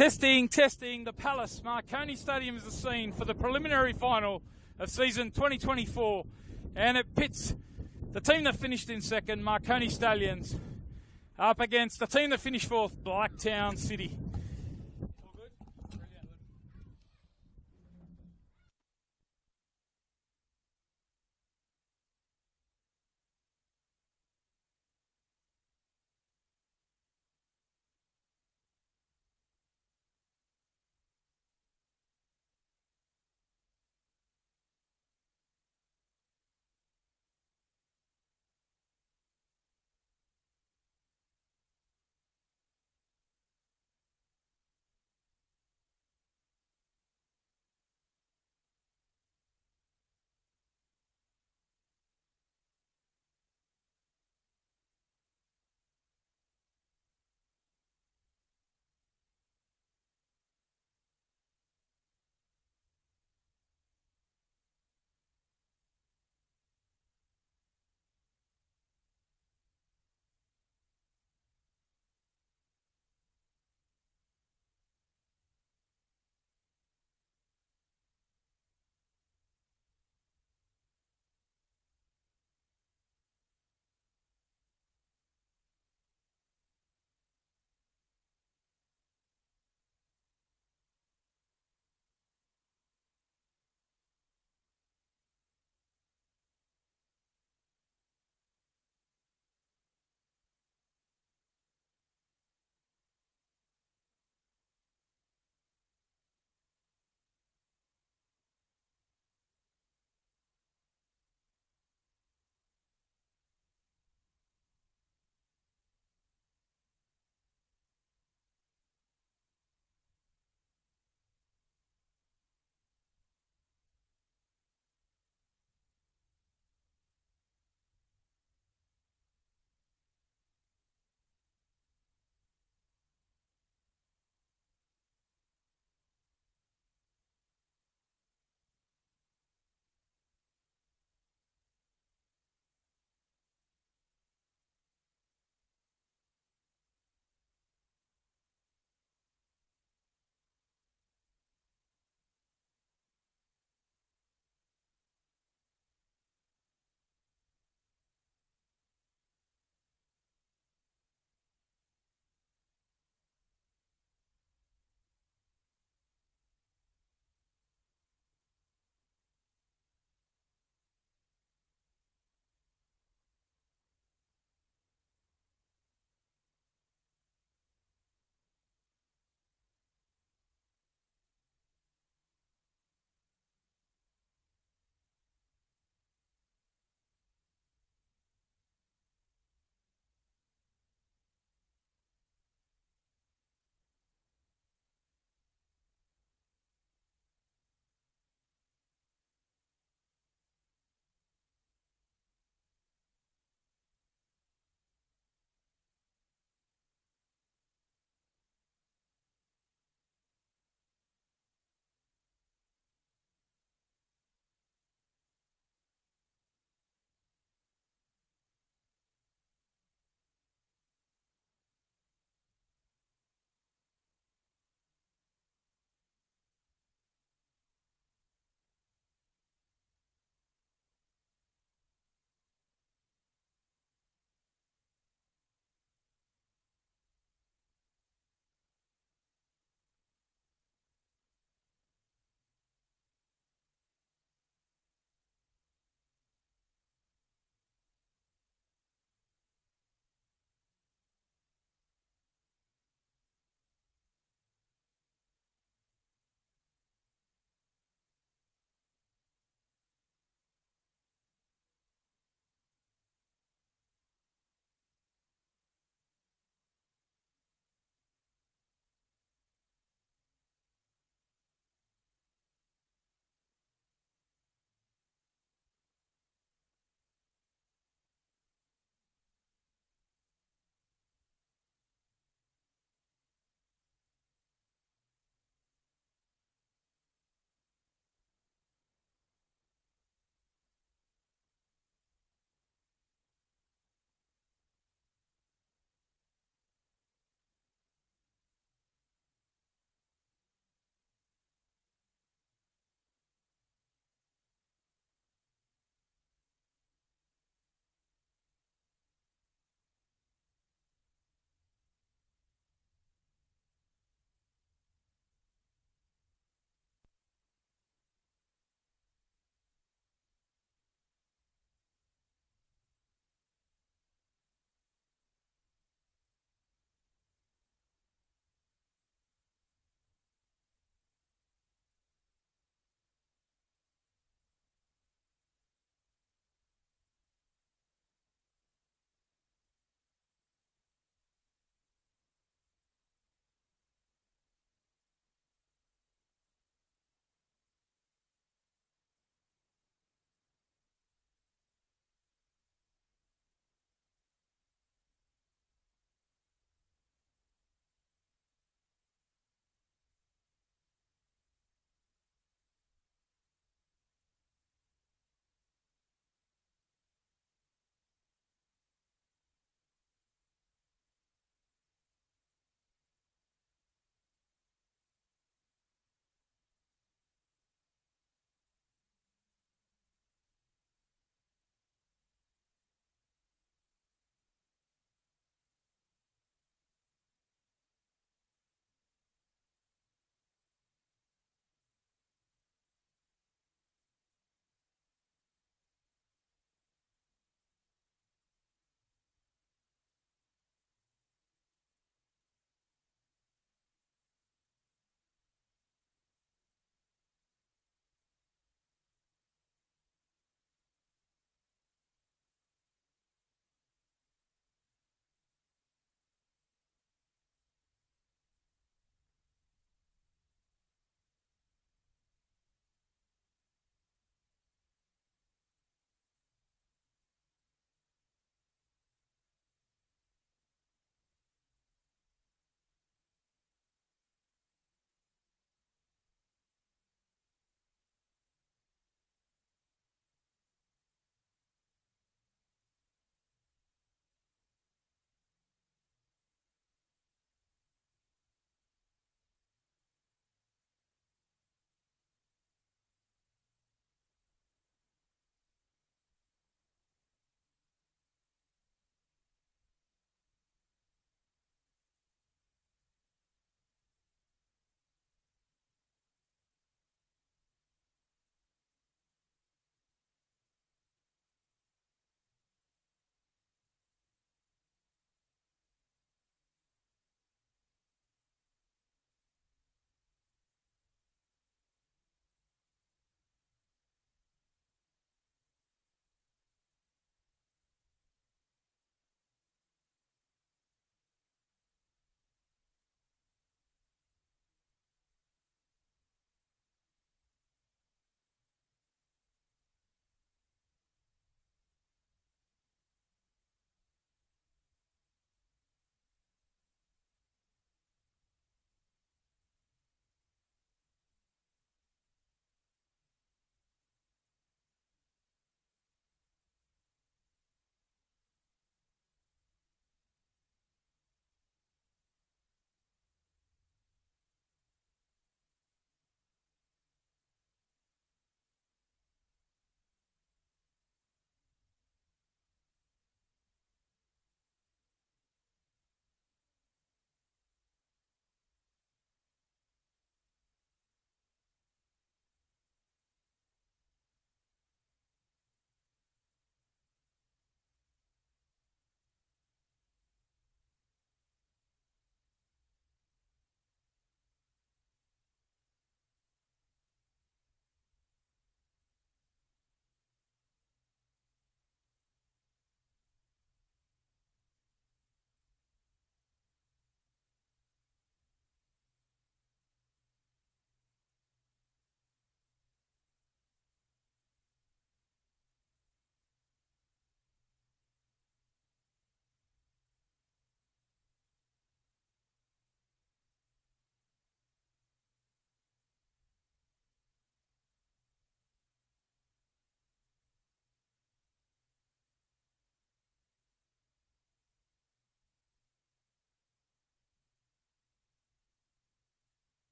Testing, testing. The Palace, Marconi Stadium is the scene for the preliminary final of season 2024, and it pits the team that finished in second, Marconi Stallions, up against the team that finished fourth, Blacktown City.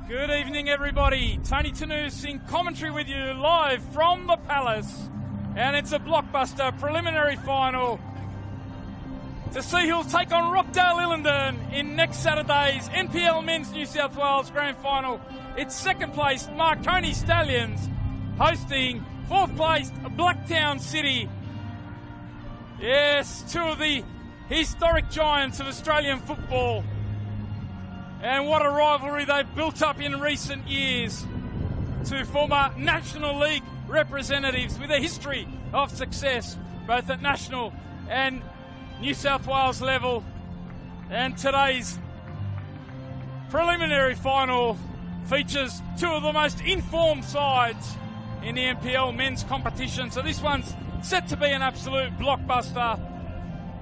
Good evening, everybody. Tony Tanous in commentary with you live from the Palace. And it's a blockbuster preliminary final to see who'll take on Rockdale Illendon in next Saturday's NPL Men's New South Wales Grand Final. It's second placed Marconi Stallions hosting fourth placed Blacktown City. Yes, two of the historic giants of Australian football. And what a rivalry they've built up in recent years. Two former National League representatives with a history of success, both at national and New South Wales level. And today's preliminary final features two of the most informed sides in the NPL men's competition. So this one's set to be an absolute blockbuster.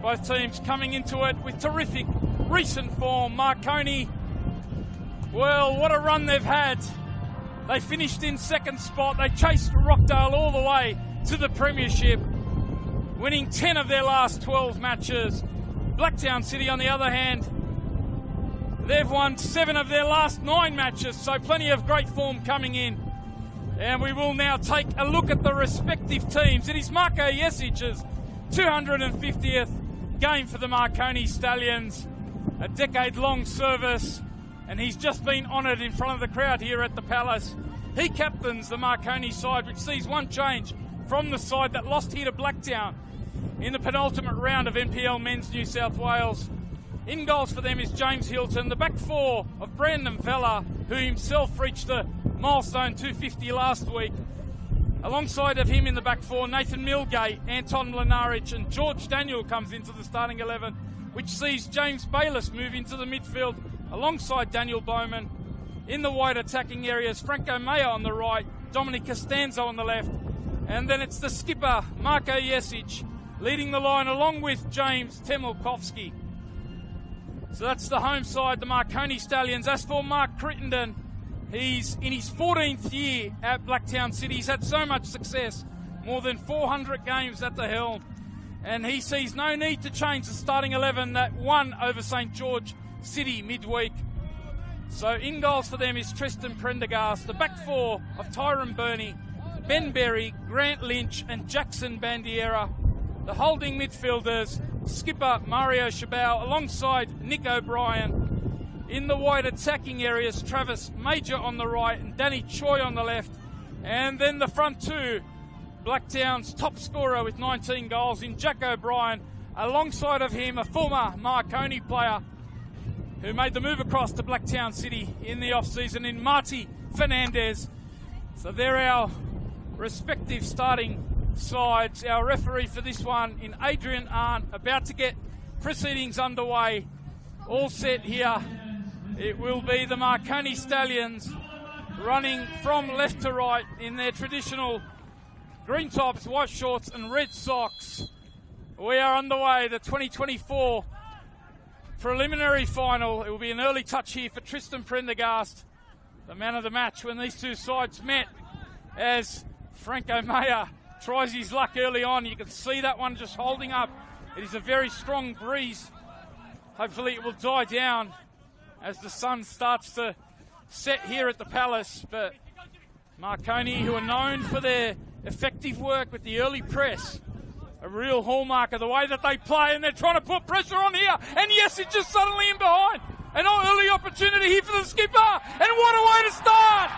Both teams coming into it with terrific recent form. Marconi, well, what a run they've had. They finished in second spot. They chased Rockdale all the way to the premiership, winning 10 of their last 12 matches. Blacktown City, on the other hand, they've won 7 of their last 9 matches, so plenty of great form coming in. And we will now take a look at the respective teams. It is Marco Jesic's 250th game for the Marconi Stallions, a decade-long service, and he's just been honoured in front of the crowd here at the Palace. He captains the Marconi side, which sees one change from the side that lost here to Blacktown in the penultimate round of NPL Men's New South Wales. In goals for them is James Hilton, the back four of Brandon Vella, who himself reached the milestone 250 last week. Alongside of him in the back four, Nathan Milgate, Anton Mlinaric and George Daniel comes into the starting 11, which sees James Bayliss move into the midfield alongside Daniel Bowman. In the wide attacking areas, Franco Mayer on the right, Dominic Costanzo on the left, and then it's the skipper, Marco Jesic, leading the line along with James Temilkovsky. So that's the home side, the Marconi Stallions. As for Mark Crittenden, he's in his 14th year at Blacktown City. He's had so much success, more than 400 games at the helm, and he sees no need to change the starting 11 that won over St George City midweek. So in goals for them is Tristan Prendergast, the back four of Tyron Burney, Ben Berry, Grant Lynch and Jackson Bandiera. The holding midfielders, skipper Mario Chabau alongside Nick O'Brien. In the wide attacking areas, Travis Major on the right and Danny Choi on the left. And then the front two, Blacktown's top scorer with 19 goals in Jack O'Brien. Alongside of him, a former Marconi player who made the move across to Blacktown City in the off-season in Marty Fernandez. So they're our respective starting sides. Our referee for this one in Adrian Arndt, about to get proceedings underway. All set here. It will be the Marconi Stallions running from left to right in their traditional green tops, white shorts and red socks. We are underway, the 2024 preliminary final. It will be an early touch here for Tristan Prendergast, the man of the match when these two sides met, as Franco Mayer tries his luck early on. You can see that one just holding up. It is a very strong breeze. Hopefully it will die down as the sun starts to set here at the Palace. But Marconi, who are known for their effective work with the early press, a real hallmark of the way that they play, and they're trying to put pressure on here. And yes, it's just suddenly in behind. An early opportunity here for the skipper. And what a way to start!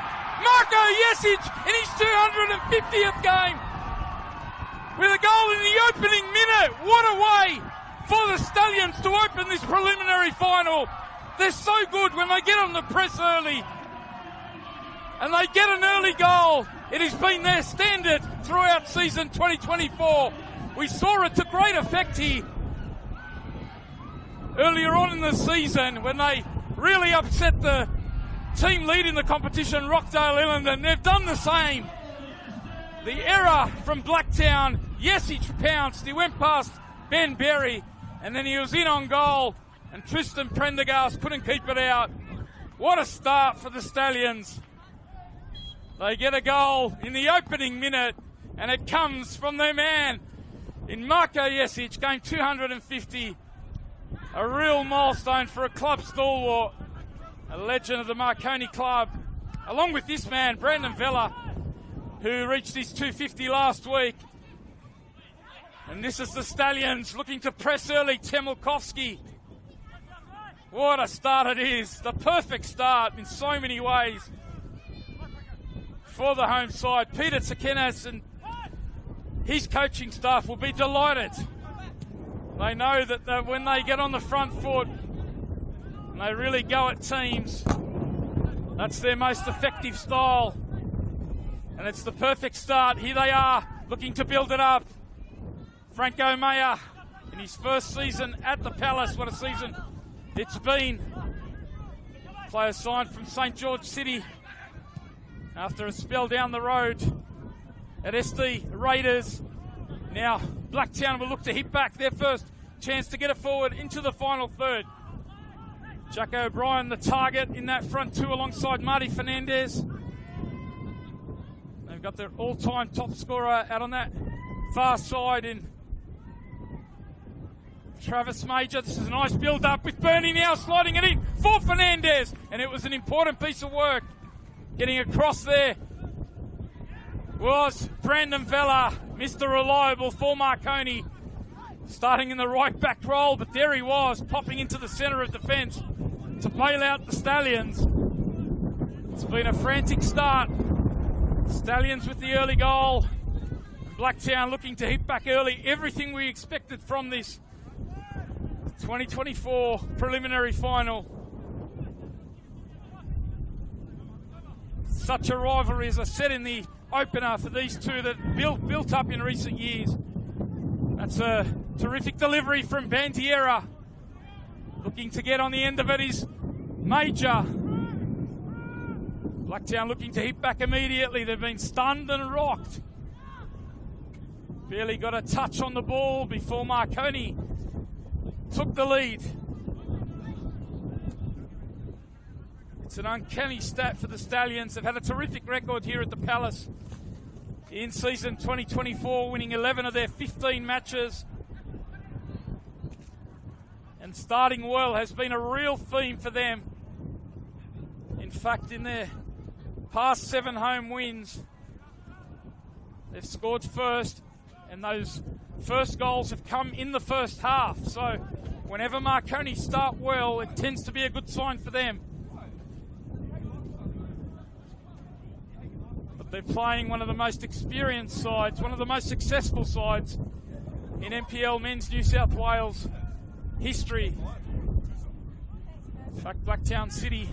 Marco Jesic in his 250th game with a goal in the opening minute. What a way for the Stallions to open this preliminary final. They're so good when they get on the press early and they get an early goal. It has been their standard throughout season 2024. We saw it to great effect here earlier on in the season when they really upset the team lead in the competition, Rockdale Illendon. They've done the same. The error from Blacktown, Jesic pounced. He went past Ben Berry and then he was in on goal, and Tristan Prendergast couldn't keep it out. What a start for the Stallions. They get a goal in the opening minute, and it comes from their man in Marco Jesic, game 250. A real milestone for a club stalwart. a legend of the Marconi club, along with this man, Brandon Vella, who reached his 250 last week. And this is the Stallions looking to press early. Temilkovsky. What a start it is. The perfect start in so many ways for the home side. Peter Tsakenas and his coaching staff will be delighted. They know that when they get on the front foot and they really go at teams, that's their most effective style. And it's the perfect start. Here they are, looking to build it up. Franco Mayer in his first season at the Palace. What a season it's been. Player signed from St. George City after a spell down the road at SD Raiders. Now Blacktown will look to hit back, their first chance to get it forward into the final third. Jack O'Brien the target in that front two alongside Marty Fernandez. They've got their all-time top scorer out on that far side in Travis Major. This is a nice build-up with Bernie now sliding it in for Fernandez. And it was an important piece of work. Getting across there was Brandon Vella, Mr. Reliable for Marconi. Starting in the right back role, but there he was, popping into the centre of defence to bail out the Stallions. It's been a frantic start. Stallions with the early goal. Blacktown looking to hit back early. Everything we expected from this 2024 preliminary final. Such a rivalry, as I said in the opener, for these two that built up in recent years. That's a terrific delivery from Bandiera. Looking to get on the end of it is Major. Blacktown looking to hit back immediately. They've been stunned and rocked. Barely got a touch on the ball before Marconi took the lead. It's an uncanny stat for the Stallions. They've had a terrific record here at the Palace in season 2024, winning 11 of their 15 matches. And starting well has been a real theme for them. In fact, in their past 7 home wins, they've scored first, and those first goals have come in the first half. So whenever Marconi start well, it tends to be a good sign for them. But they're playing one of the most experienced sides, one of the most successful sides in NPL Men's New South Wales history. In fact, Blacktown City,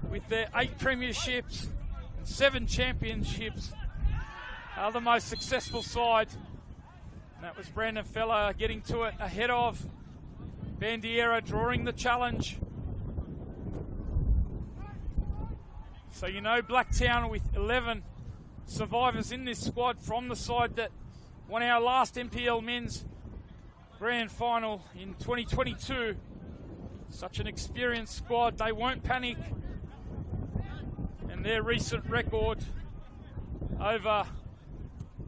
with their 8 premierships and 7 championships, are the most successful side. And that was Brandon Vella getting to it ahead of Bandiera, drawing the challenge. So you know Blacktown with 11 survivors in this squad from the side that won our last NPL Men's Grand Final in 2022. Such an experienced squad, they won't panic. And their recent record over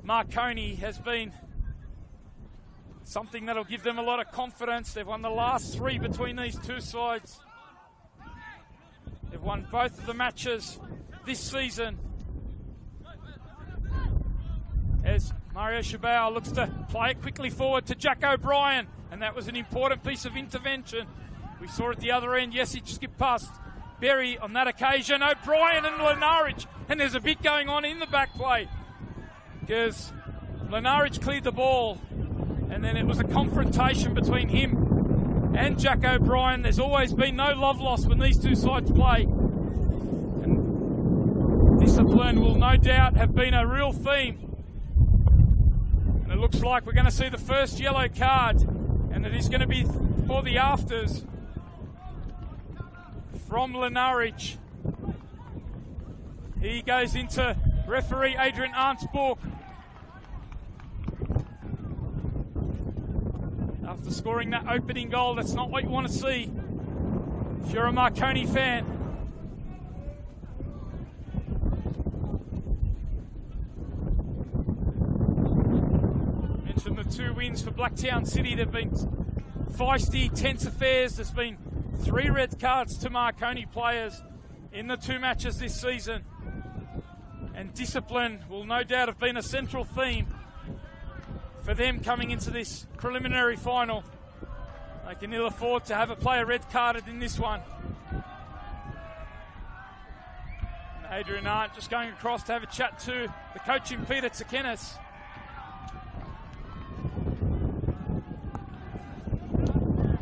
Marconi has been something that'll give them a lot of confidence. They've won the last 3 between these two sides. They've won both of the matches this season. As Mario Chabao looks to play it quickly forward to Jack O'Brien, and that was an important piece of intervention. We saw at the other end, yes, he skipped past Berry on that occasion. O'Brien and Lenarich, and there's a bit going on in the back play because Lenarich cleared the ball, and then it was a confrontation between him and Jack O'Brien. There's always been no love lost when these two sides play. And discipline will no doubt have been a real theme. And it looks like we're going to see the first yellow card, and it is going to be for the afters from Lenarich. He goes into referee Adrian Arndt's book. After scoring that opening goal, that's not what you want to see if you're a Marconi fan. Mentioned the 2 wins for Blacktown City. They've been feisty, tense affairs. There's been 3 red cards to Marconi players in the 2 matches this season. And discipline will no doubt have been a central theme for them coming into this preliminary final. They can ill afford to have a player red carded in this one. And Adrian Arndt just going across to have a chat to the coach in Peter Tsakenis.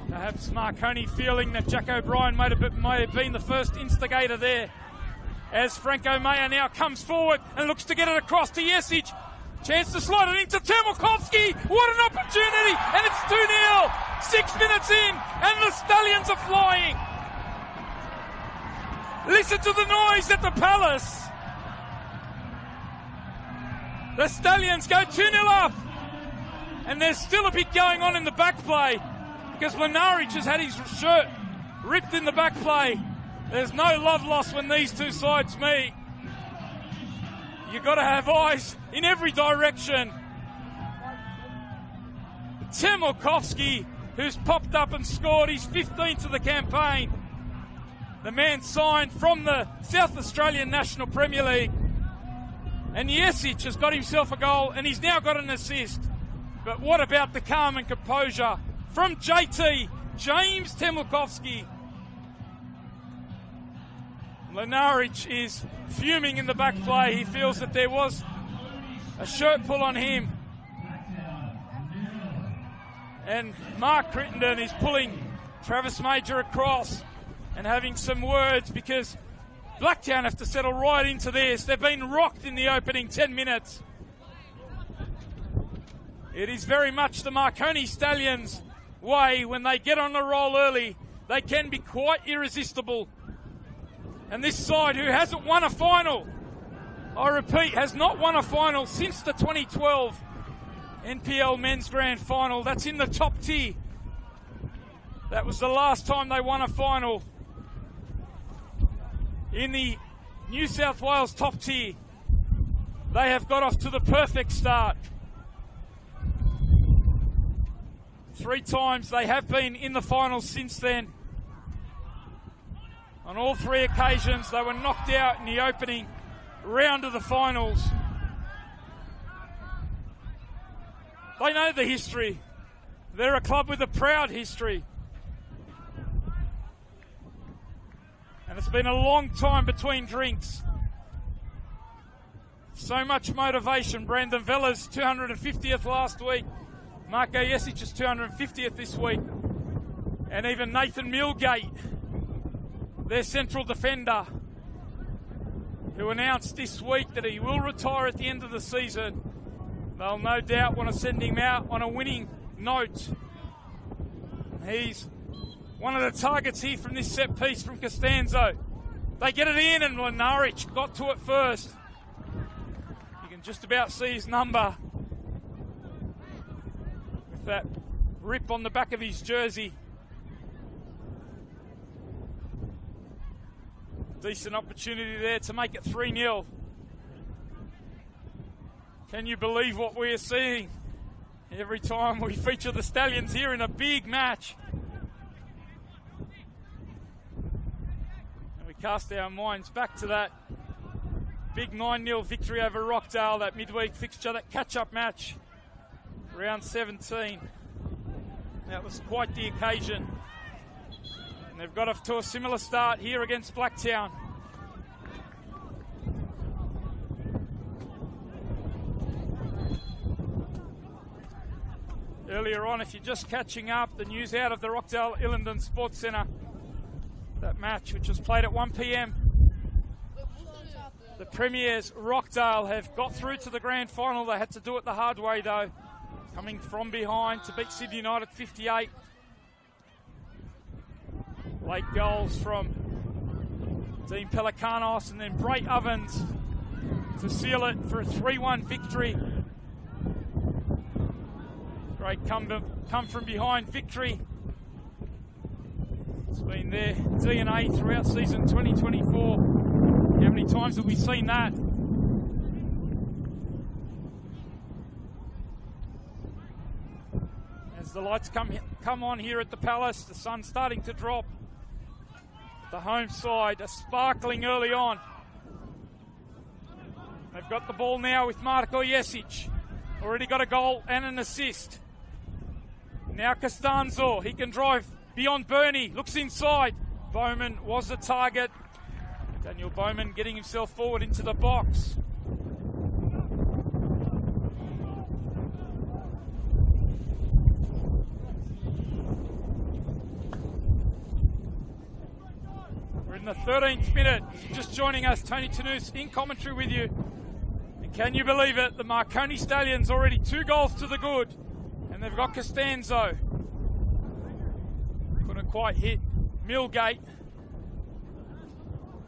Perhaps Marconi feeling that Jack O'Brien may have been the first instigator there. As Franco Mayer now comes forward and looks to get it across to Jesic. Chance to slide it into Termakovsky. What an opportunity! And it's 2-0. 6 minutes in, and the Stallions are flying. Listen to the noise at the Palace. The Stallions go 2-0 up. And there's still a bit going on in the back play, because Mlinaric has had his shirt ripped in the back play. There's no love lost when these two sides meet. You've got to have eyes in every direction. Termakovsky, who's popped up and scored his 15th of the campaign. The man signed from the South Australian National Premier League. And Jesic has got himself a goal, and he's now got an assist. But what about the calm and composure from JT, James Termakovsky? Mlinaric is fuming in the back play. He feels that there was a shirt pull on him. And Mark Crittenden is pulling Travis Major across and having some words, because Blacktown have to settle right into this. They've been rocked in the opening 10 minutes. It is very much the Marconi Stallions way. When they get on the roll early, they can be quite irresistible. And this side, who hasn't won a final, I repeat, has not won a final since the 2012 NPL Men's Grand Final. That's in the top tier. That was the last time they won a final in the New South Wales top tier. They have got off to the perfect start. 3 times they have been in the finals since then. On all 3 occasions, they were knocked out in the opening round of the finals. They know the history. They're a club with a proud history. And it's been a long time between drinks. So much motivation. Brandon Vella's 250th last week. Marko Jesic's 250th this week. And even Nathan Milgate, their central defender, who announced this week that he will retire at the end of the season. They'll no doubt want to send him out on a winning note. He's one of the targets here from this set piece from Costanzo. They get it in, and Mlinaric got to it first. You can just about see his number with that rip on the back of his jersey. Decent opportunity there to make it 3-0. Can you believe what we are seeing every time we feature the Stallions here in a big match? And we cast our minds back to that big 9-0 victory over Rockdale, that midweek fixture, that catch-up match, round 17. That was quite the occasion. And they've got off to a similar start here against Blacktown. Earlier on, if you're just catching up, the news out of the Rockdale Illingdon Sports Centre, that match which was played at 1 p.m. The Premiers, Rockdale, have got through to the grand final. They had to do it the hard way though, coming from behind to beat Sydney United 58. Late goals from Dean Pelikanos and then Bray Ovens to seal it for a 3-1 victory. Great come from behind victory. It's been their DNA throughout season 2024. How many times have we seen that? As the lights come on here at the Palace, the sun's starting to drop. The home side are sparkling early on. They've got the ball now with Marko Jesic. Already got a goal and an assist. Now Costanzo, he can drive beyond Bernie, looks inside. Bowman was the target. Daniel Bowman getting himself forward into the box. We're in the 13th minute. Just joining us, Tony Tanous in commentary with you. And can you believe it? The Marconi Stallions already 2 goals to the good. And they've got Costanzo. Couldn't quite hit Millgate.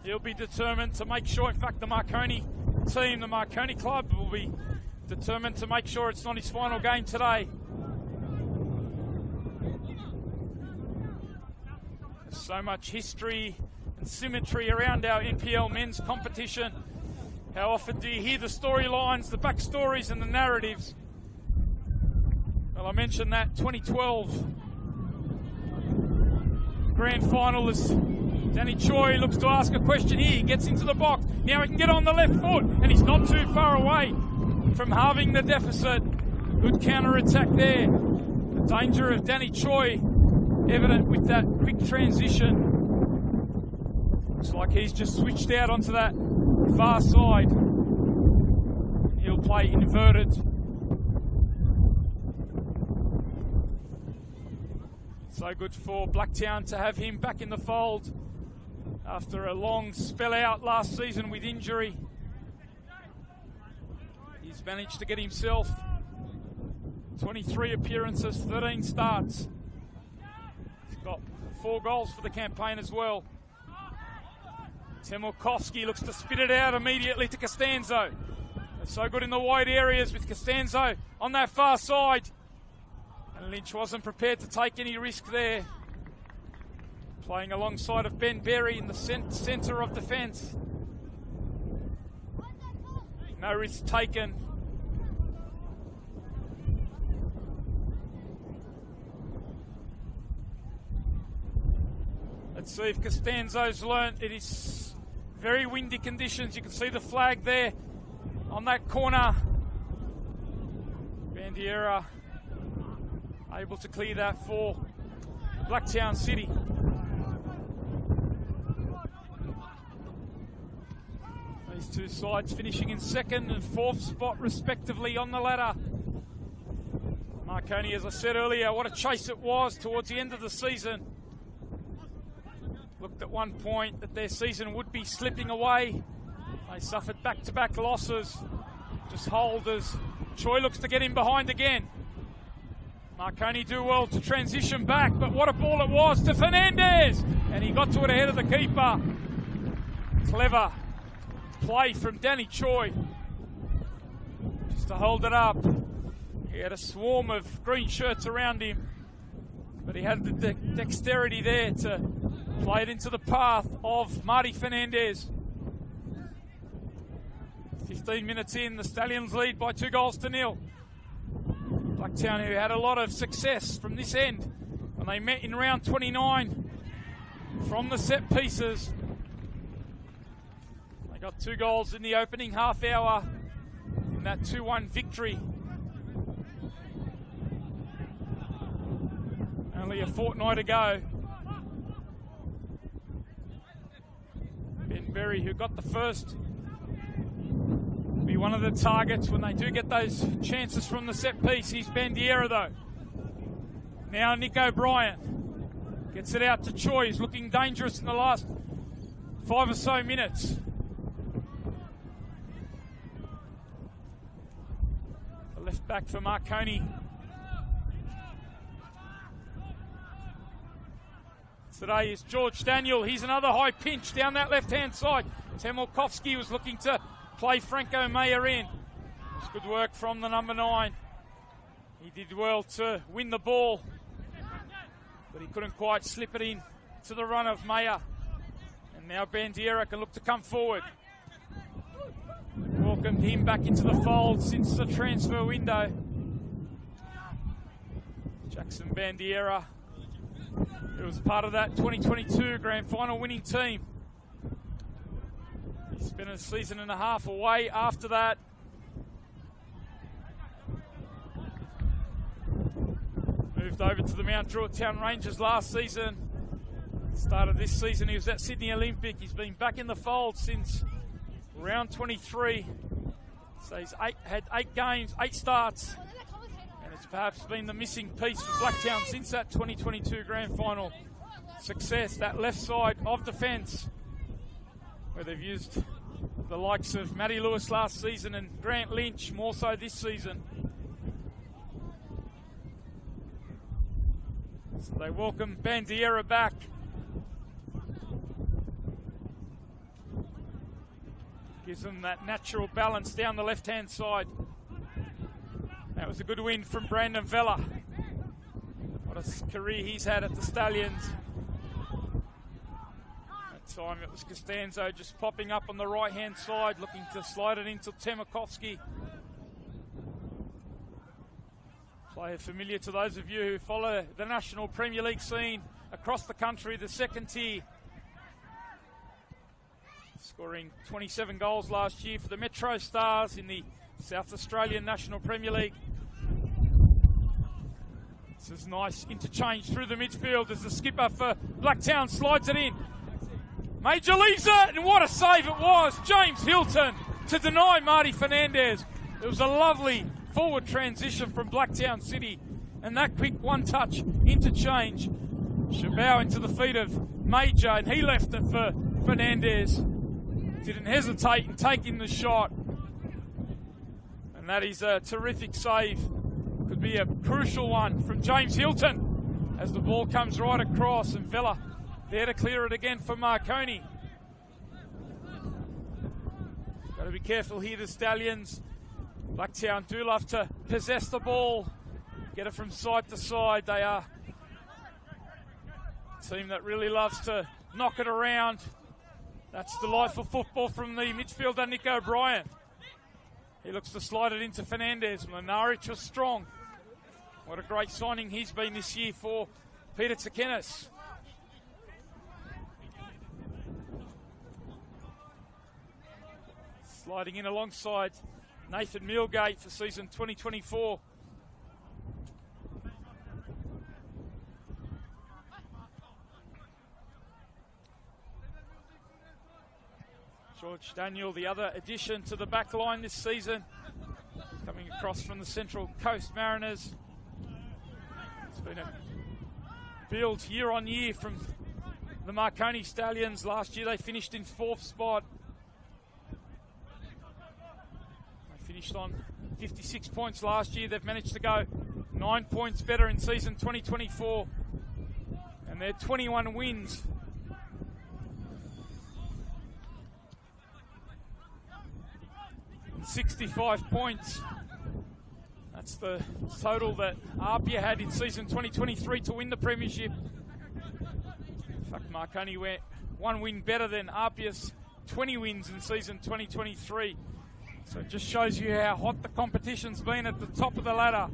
He'll be determined to make sure, in fact, the Marconi team, the Marconi club, will be determined to make sure it's not his final game today. There's so much history and symmetry around our NPL men's competition. How often do you hear the storylines, the backstories and the narratives? Well, I mentioned that 2012 grand final is Danny Choi looks to ask a question here. He gets into the box. Now he can get on the left foot, and he's not too far away from halving the deficit. Good counter-attack there. The danger of Danny Choi evident with that quick transition. Looks like he's just switched out onto that far side. He'll play inverted. So good for Blacktown to have him back in the fold after a long spell out last season with injury. He's managed to get himself 23 appearances, 13 starts. He's got 4 goals for the campaign as well. Temurkovsky looks to spit it out immediately to Costanzo. They're so good in the wide areas with Costanzo on that far side. And Lynch wasn't prepared to take any risk there. Playing alongside of Ben Berry in the centre of defence. No risk taken. Let's see if Costanzo's learnt. It is very windy conditions. You can see the flag there on that corner. Bandiera able to clear that for Blacktown City. These two sides finishing in 2nd and 4th spot respectively on the ladder. Marconi, as I said earlier, what a chase it was towards the end of the season. Looked at one point that their season would be slipping away. They suffered back-to-back losses. Just hold as Choi looks to get in behind again. Marconi do well to transition back, but what a ball it was to Fernandez! And he got to it ahead of the keeper. Clever play from Danny Choi. Just to hold it up. He had a swarm of green shirts around him, but he had the dexterity there to play it into the path of Marty Fernandez. 15 minutes in, the Stallions lead by 2-0. Blacktown, who had a lot of success from this end when they met in round 29 from the set pieces. They got 2 goals in the opening half hour in that 2-1 victory. Only a fortnight ago. Ben Berry, who got the first, be one of the targets when they do get those chances from the set piece. He's Bandiera though. Now Nick O'Brien gets it out to Choi. He's looking dangerous in the last 5 or so minutes. The left back for Marconi. Today is George Daniel. He's another high pinch down that left-hand side. Temurkovsky was looking to play Franco Mayer in. It's good work from the number 9. He did well to win the ball, but he couldn't quite slip it in to the run of Mayer. And now Bandiera can look to come forward. Welcomed him back into the fold since the transfer window. Jackson Bandiera He was part of that 2022 Grand Final winning team. He spent a season and a half away after that. Moved over to the Mount Druitt Town Rangers last season. Started this season, he was at Sydney Olympic. He's been back in the fold since round 23. So he's had 8 games, 8 starts. And it's perhaps been the missing piece for Blacktown since that 2022 Grand Final success, that left side of defence, where they've used the likes of Matty Lewis last season and Grant Lynch more so this season. So they welcome Bandiera back. Gives them that natural balance down the left-hand side. That was a good win from Brandon Vella. What a career he's had at the Stallions. That time it was Costanzo just popping up on the right-hand side, looking to slide it into Temakovsky. Player familiar to those of you who follow the National Premier League scene across the country, the second tier. Scoring 27 goals last year for the Metro Stars in the South Australian National Premier League. This is nice interchange through the midfield as the skipper for Blacktown slides it in. Major leaves it, and what a save it was. James Hilton to deny Marty Fernandez. It was a lovely forward transition from Blacktown City, and that quick one-touch interchange. Chabot into the feet of Major, and he left it for Fernandez. Didn't hesitate in taking the shot. And that is a terrific save. Could be a crucial one from James Hilton as the ball comes right across, and Vella there to clear it again for Marconi. Got to be careful here, the Stallions. Blacktown do love to possess the ball, get it from side to side. They are a team that really loves to knock it around. That's delightful football from the midfielder, Nick O'Brien. He looks to slide it into Fernandez. Mlinaric was strong. What a great signing he's been this year for Peter Tsakenis. Sliding in alongside Nathan Millgate for season 2024. George Daniel, the other addition to the back line this season, coming across from the Central Coast Mariners. It's been a build year on year from the Marconi Stallions. Last year they finished in 4th spot. They finished on 56 points last year. They've managed to go 9 points better in season 2024. And they're 21 wins. 65 points. That's the total that Apia had in season 2023 to win the premiership. In fact, Marconi went 1 win better than Apia's 20 wins in season 2023. So it just shows you how hot the competition's been at the top of the ladder.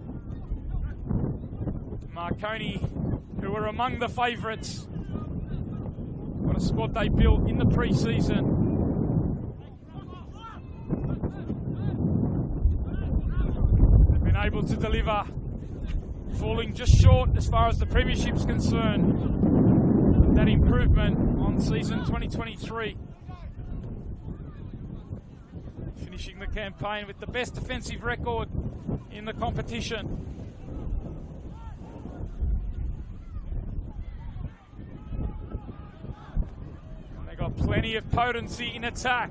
Marconi, who were among the favourites. What a squad they built in the pre-season. Able to deliver, falling just short as far as the premiership's concerned. That improvement on season 2023. Finishing the campaign with the best defensive record in the competition. And they got plenty of potency in attack.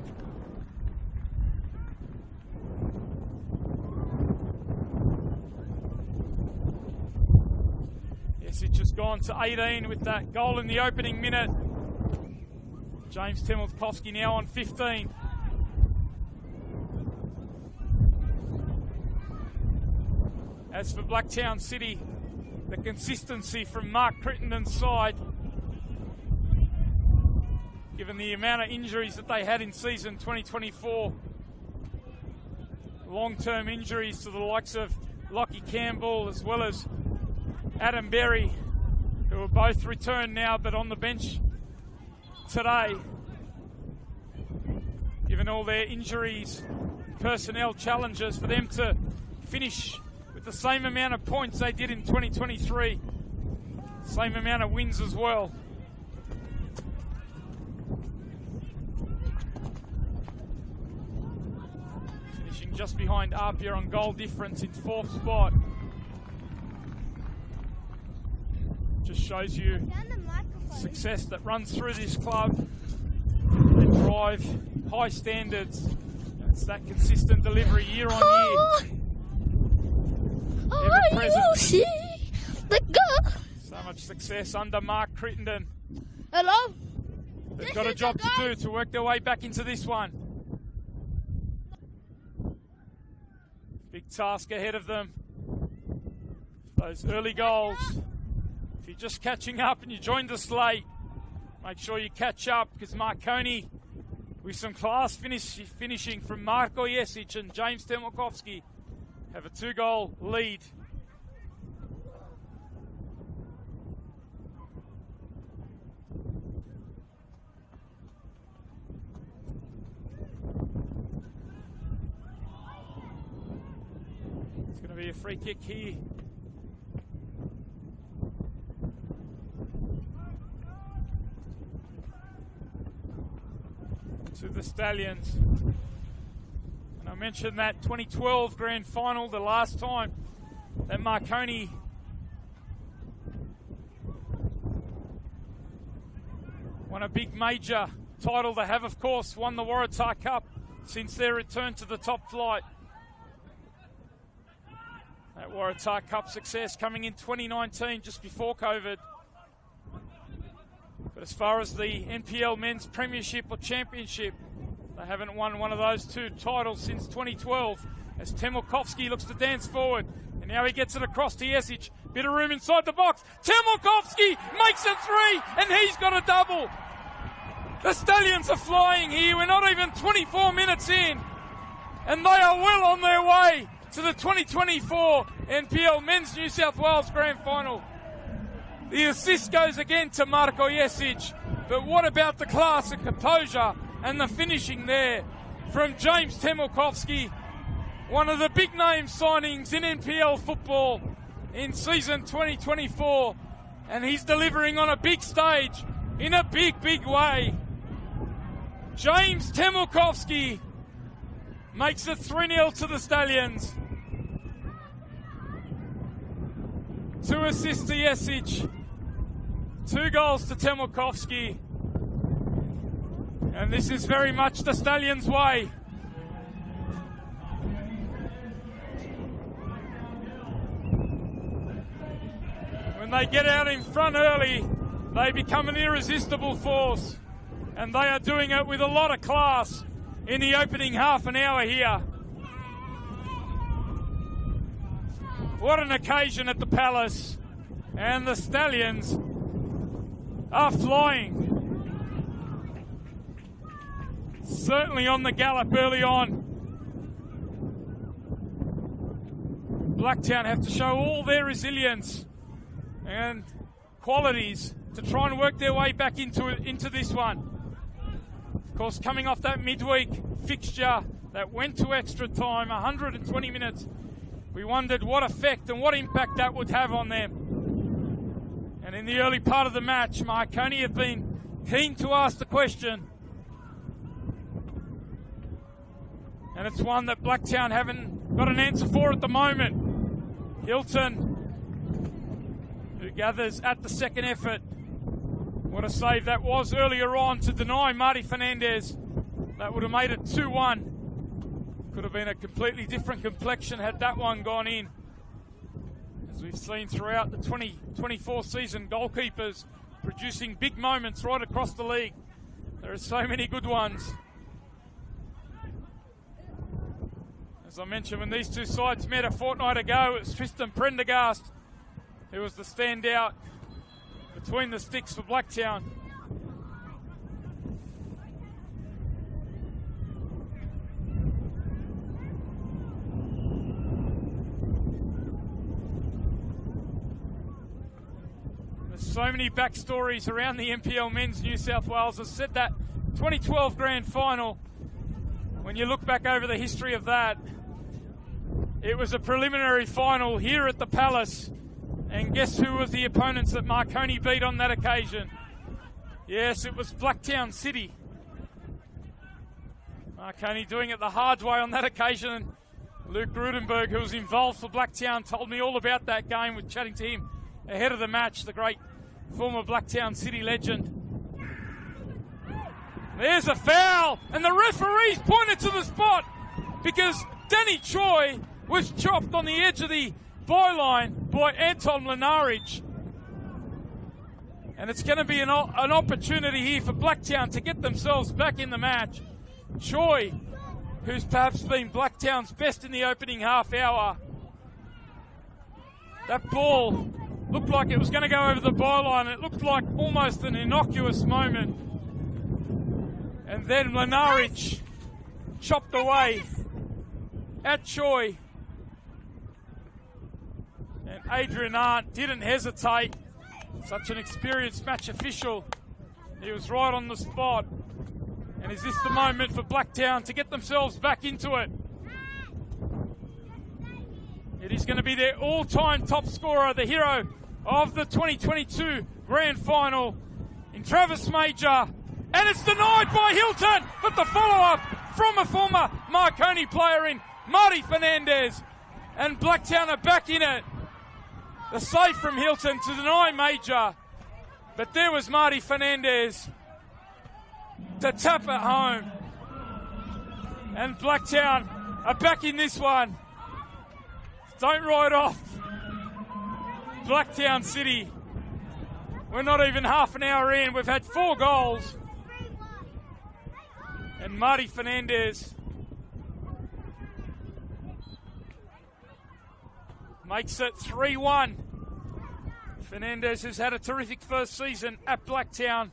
It's just gone to 18 with that goal in the opening minute. James Temakovsky now on 15. As for Blacktown City, the consistency from Mark Crittenden's side, given the amount of injuries that they had in season 2024. Long-term injuries to the likes of Lockie Campbell as well as Adam Berry. who are both returned now but on the bench today. Given all their injuries, personnel challenges, for them to finish with the same amount of points they did in 2023. Same amount of wins as well. Finishing just behind Apia on goal difference in 4th spot. Just shows you success that runs through this club. They drive high standards. It's that consistent delivery year on year. Ever present. So much success under Mark Crittenden. Hello? They've got a job to do to work their way back into this one. Big task ahead of them. Those early goals. If you're just catching up and you joined us late, make sure you catch up, because Marconi, with some class finishing from Marko Jesic and James Temelkovski, have a 2-goal lead. It's going to be a free kick here. To the Stallions. And I mentioned that 2012 grand final, the last time that Marconi won a big major title. They have, of course, won the Waratah Cup since their return to the top flight. That Waratah Cup success coming in 2019, just before COVID. But as far as the NPL Men's Premiership or Championship, they haven't won one of those 2 titles since 2012. As Temelkovski looks to dance forward, and now he gets it across to Jesic. Bit of room inside the box. Temelkovski makes it 3, and he's got a double. The Stallions are flying here. We're not even 24 minutes in, and they are well on their way to the 2024 NPL Men's New South Wales Grand Final. The assist goes again to Marko Jesic, but what about the class and composure and the finishing there from James Temelkovski, one of the big name signings in NPL football in season 2024, and he's delivering on a big stage in a big, big way. James Temelkovski makes it 3-0 to the Stallions. 2 assists to Jesic. 2 goals to Temelkovski. And this is very much the Stallions' way. When they get out in front early, they become an irresistible force. And they are doing it with a lot of class in the opening half an hour here. What an occasion at the Palace. And the Stallions are flying. Certainly on the gallop early on. Blacktown have to show all their resilience and qualities to try and work their way back into this one. Of course, coming off that midweek fixture that went to extra time, 120 minutes, we wondered what effect and what impact that would have on them. And in the early part of the match, Marconi have been keen to ask the question. And it's one that Blacktown haven't got an answer for at the moment. Hilton, who gathers at the second effort. What a save that was earlier on to deny Marty Fernandez. That would have made it 2-1. Could have been a completely different complexion had that one gone in. As we've seen throughout the 2024 season, goalkeepers producing big moments right across the league. There are so many good ones. As I mentioned, when these two sides met a fortnight ago, it was Tristan Prendergast who was the standout between the sticks for Blacktown. There's So many backstories around the NPL Men's New South Wales. I said that 2012 Grand Final, when you look back over the history of that, it was a preliminary final here at the Palace. And guess who was the opponents that Marconi beat on that occasion? Yes, it was Blacktown City. Marconi doing it the hard way on that occasion. Luke Grudenberg, who was involved for Blacktown, told me all about that game with chatting to him ahead of the match, the great former Blacktown City legend. There's a foul, and the referees pointed to the spot because Danny Choi was chopped on the edge of the byline by Anton Lenaric. And it's going to be an opportunity here for Blacktown to get themselves back in the match. Choi, who's perhaps been Blacktown's best in the opening half hour. That ball looked like it was going to go over the byline. It looked like almost an innocuous moment. And then Lenaric chopped away at Choi. And Adrian Arndt didn't hesitate. Such an experienced match official. He was right on the spot. And is this the moment for Blacktown to get themselves back into it? It is going to be their all-time top scorer, the hero of the 2022 Grand Final in Travis Major. And it's denied by Hilton, but the follow-up from a former Marconi player in Marty Fernandez. And Blacktown are back in it. The save from Hilton to deny Major. But there was Marty Fernandez to tap it home. And Blacktown are back in this one. Don't write off Blacktown City. We're not even half an hour in. We've had 4 goals. And Marty Fernandez makes it 3-1. Fernandez has had a terrific first season at Blacktown.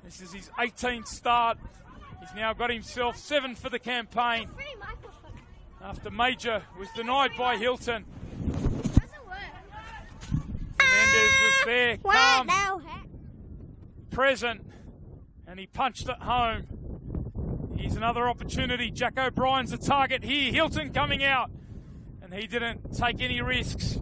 This is his 18th start. He's now got himself 7 for the campaign. After Major was denied by Hilton. Fernandez was there, calm, present, and he punched it home. Here's another opportunity. Jack O'Brien's the target here. Hilton coming out. And he didn't take any risks.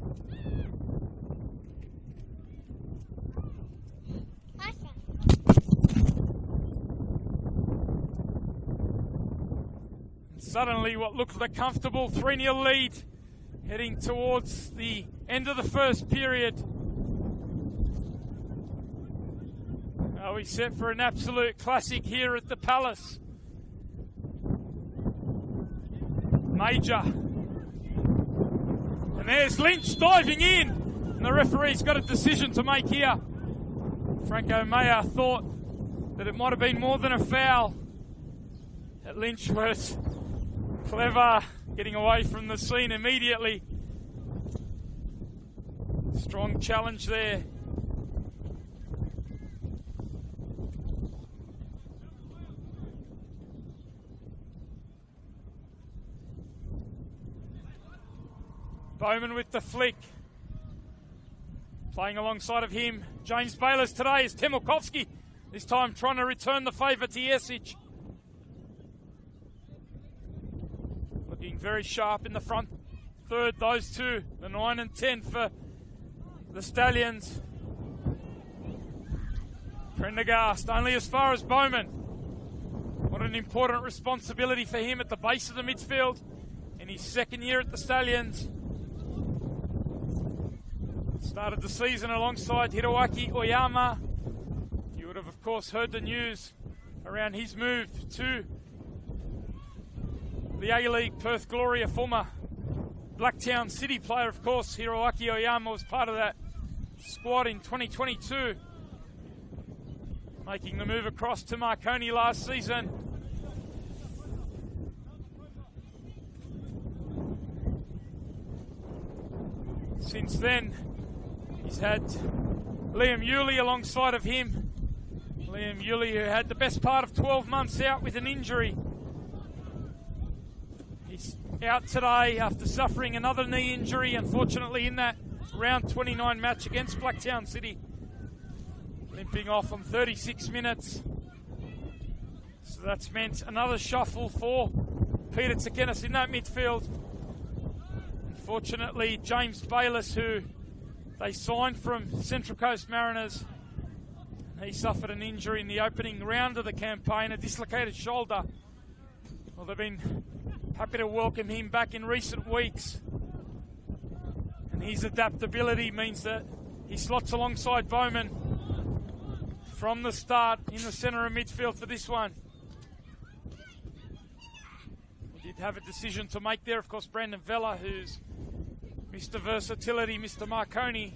And suddenly what looked like a comfortable 3-0 lead heading towards the end of the first period. Are we set for an absolute classic here at the Palace? Major. And there's Lynch diving in. And the referee's got a decision to make here. Franco Mayer thought that it might have been more than a foul. That Lynch was clever, getting away from the scene immediately. Strong challenge there. Bowman with the flick. Playing alongside of him, James Bayless today is Temilkovsky. This time trying to return the favour to Jesic. Looking very sharp in the front third, those two. The 9 and 10 for the Stallions. Prendergast only as far as Bowman. What an important responsibility for him at the base of the midfield in his second year at the Stallions. Started the season alongside Hiroaki Oyama. You would have, of course, heard the news around his move to the A-League Perth Glory, a former Blacktown City player, of course. Hiroaki Oyama was part of that squad in 2022, making the move across to Marconi last season. Since then, he's had Liam Yulee alongside of him. Liam Yulee, who had the best part of 12 months out with an injury. He's out today after suffering another knee injury, unfortunately, in that round 29 match against Blacktown City. limping off on 36 minutes. So that's meant another shuffle for Peter Tsakenis in that midfield. Unfortunately, James Bayliss, who they signed from Central Coast Mariners, he suffered an injury in the opening round of the campaign, a dislocated shoulder. Well, they've been happy to welcome him back in recent weeks. And his adaptability means that he slots alongside Bowman from the start in the centre of midfield for this one. We did have a decision to make there. Of course, Brandon Vella, who's Mr. Versatility, Mr. Marconi.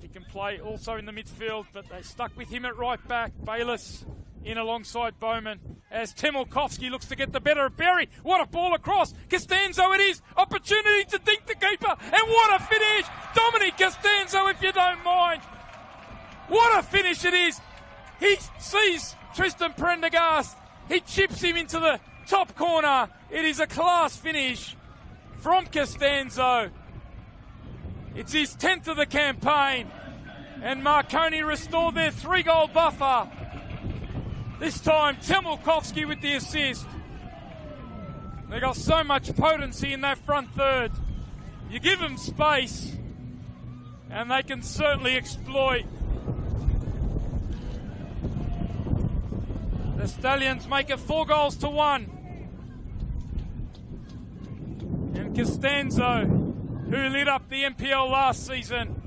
He can play also in the midfield, but they stuck with him at right back. Bayliss in alongside Bowman as Temolkovsky looks to get the better of Berry. What a ball across. Costanzo it is. Opportunity to dink the keeper. And what a finish. Dominic Costanzo, if you don't mind. What a finish it is. He sees Tristan Prendergast. He chips him into the top corner. It is a class finish from Costanzo. It's his 10th of the campaign. And Marconi restored their 3-goal buffer. This time, Temolkovsky with the assist. They got so much potency in that front third. You give them space, and they can certainly exploit. The Stallions make it 4-1. And Costanzo, who lit up the NPL last season,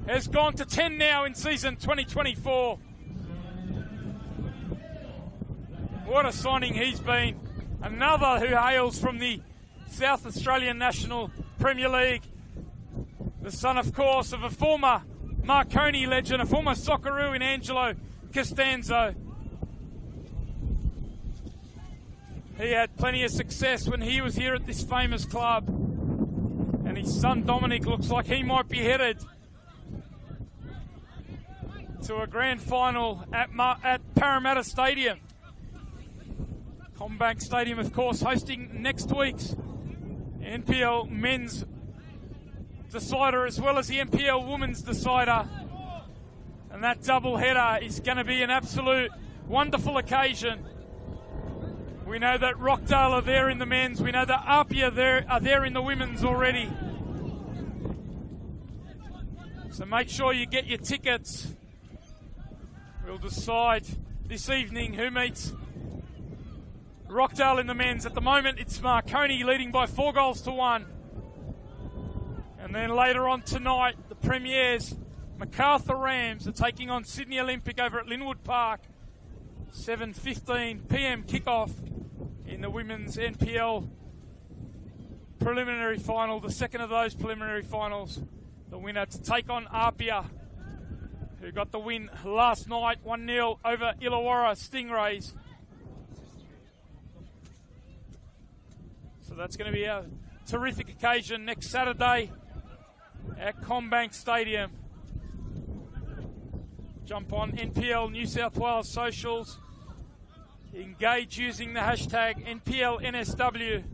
has gone to 10 now in season 2024. What a signing he's been. Another who hails from the South Australian National Premier League. The son, of course, of a former Marconi legend, a former Socceroo in Angelo Costanzo. He had plenty of success when he was here at this famous club. And his son Dominic looks like he might be headed to a grand final at Parramatta Stadium. Combank Stadium, of course, hosting next week's NPL men's decider as well as the NPL women's decider. And that double header is going to be an absolute wonderful occasion. We know that Rockdale are there in the men's. We know that Apia are there in the women's already. So make sure you get your tickets. We'll decide this evening who meets Rockdale in the men's. At the moment, it's Marconi leading by 4-1. And then later on tonight, the premiers, MacArthur Rams are taking on Sydney Olympic over at Linwood Park. 7:15 p.m. kickoff in the women's NPL preliminary final. The second of those preliminary finals. The winner to take on Apia, who got the win last night, 1-0 over Illawarra Stingrays. So that's going to be a terrific occasion next Saturday at Combank Stadium. Jump on NPL New South Wales socials. Engage using the hashtag NPL NSW.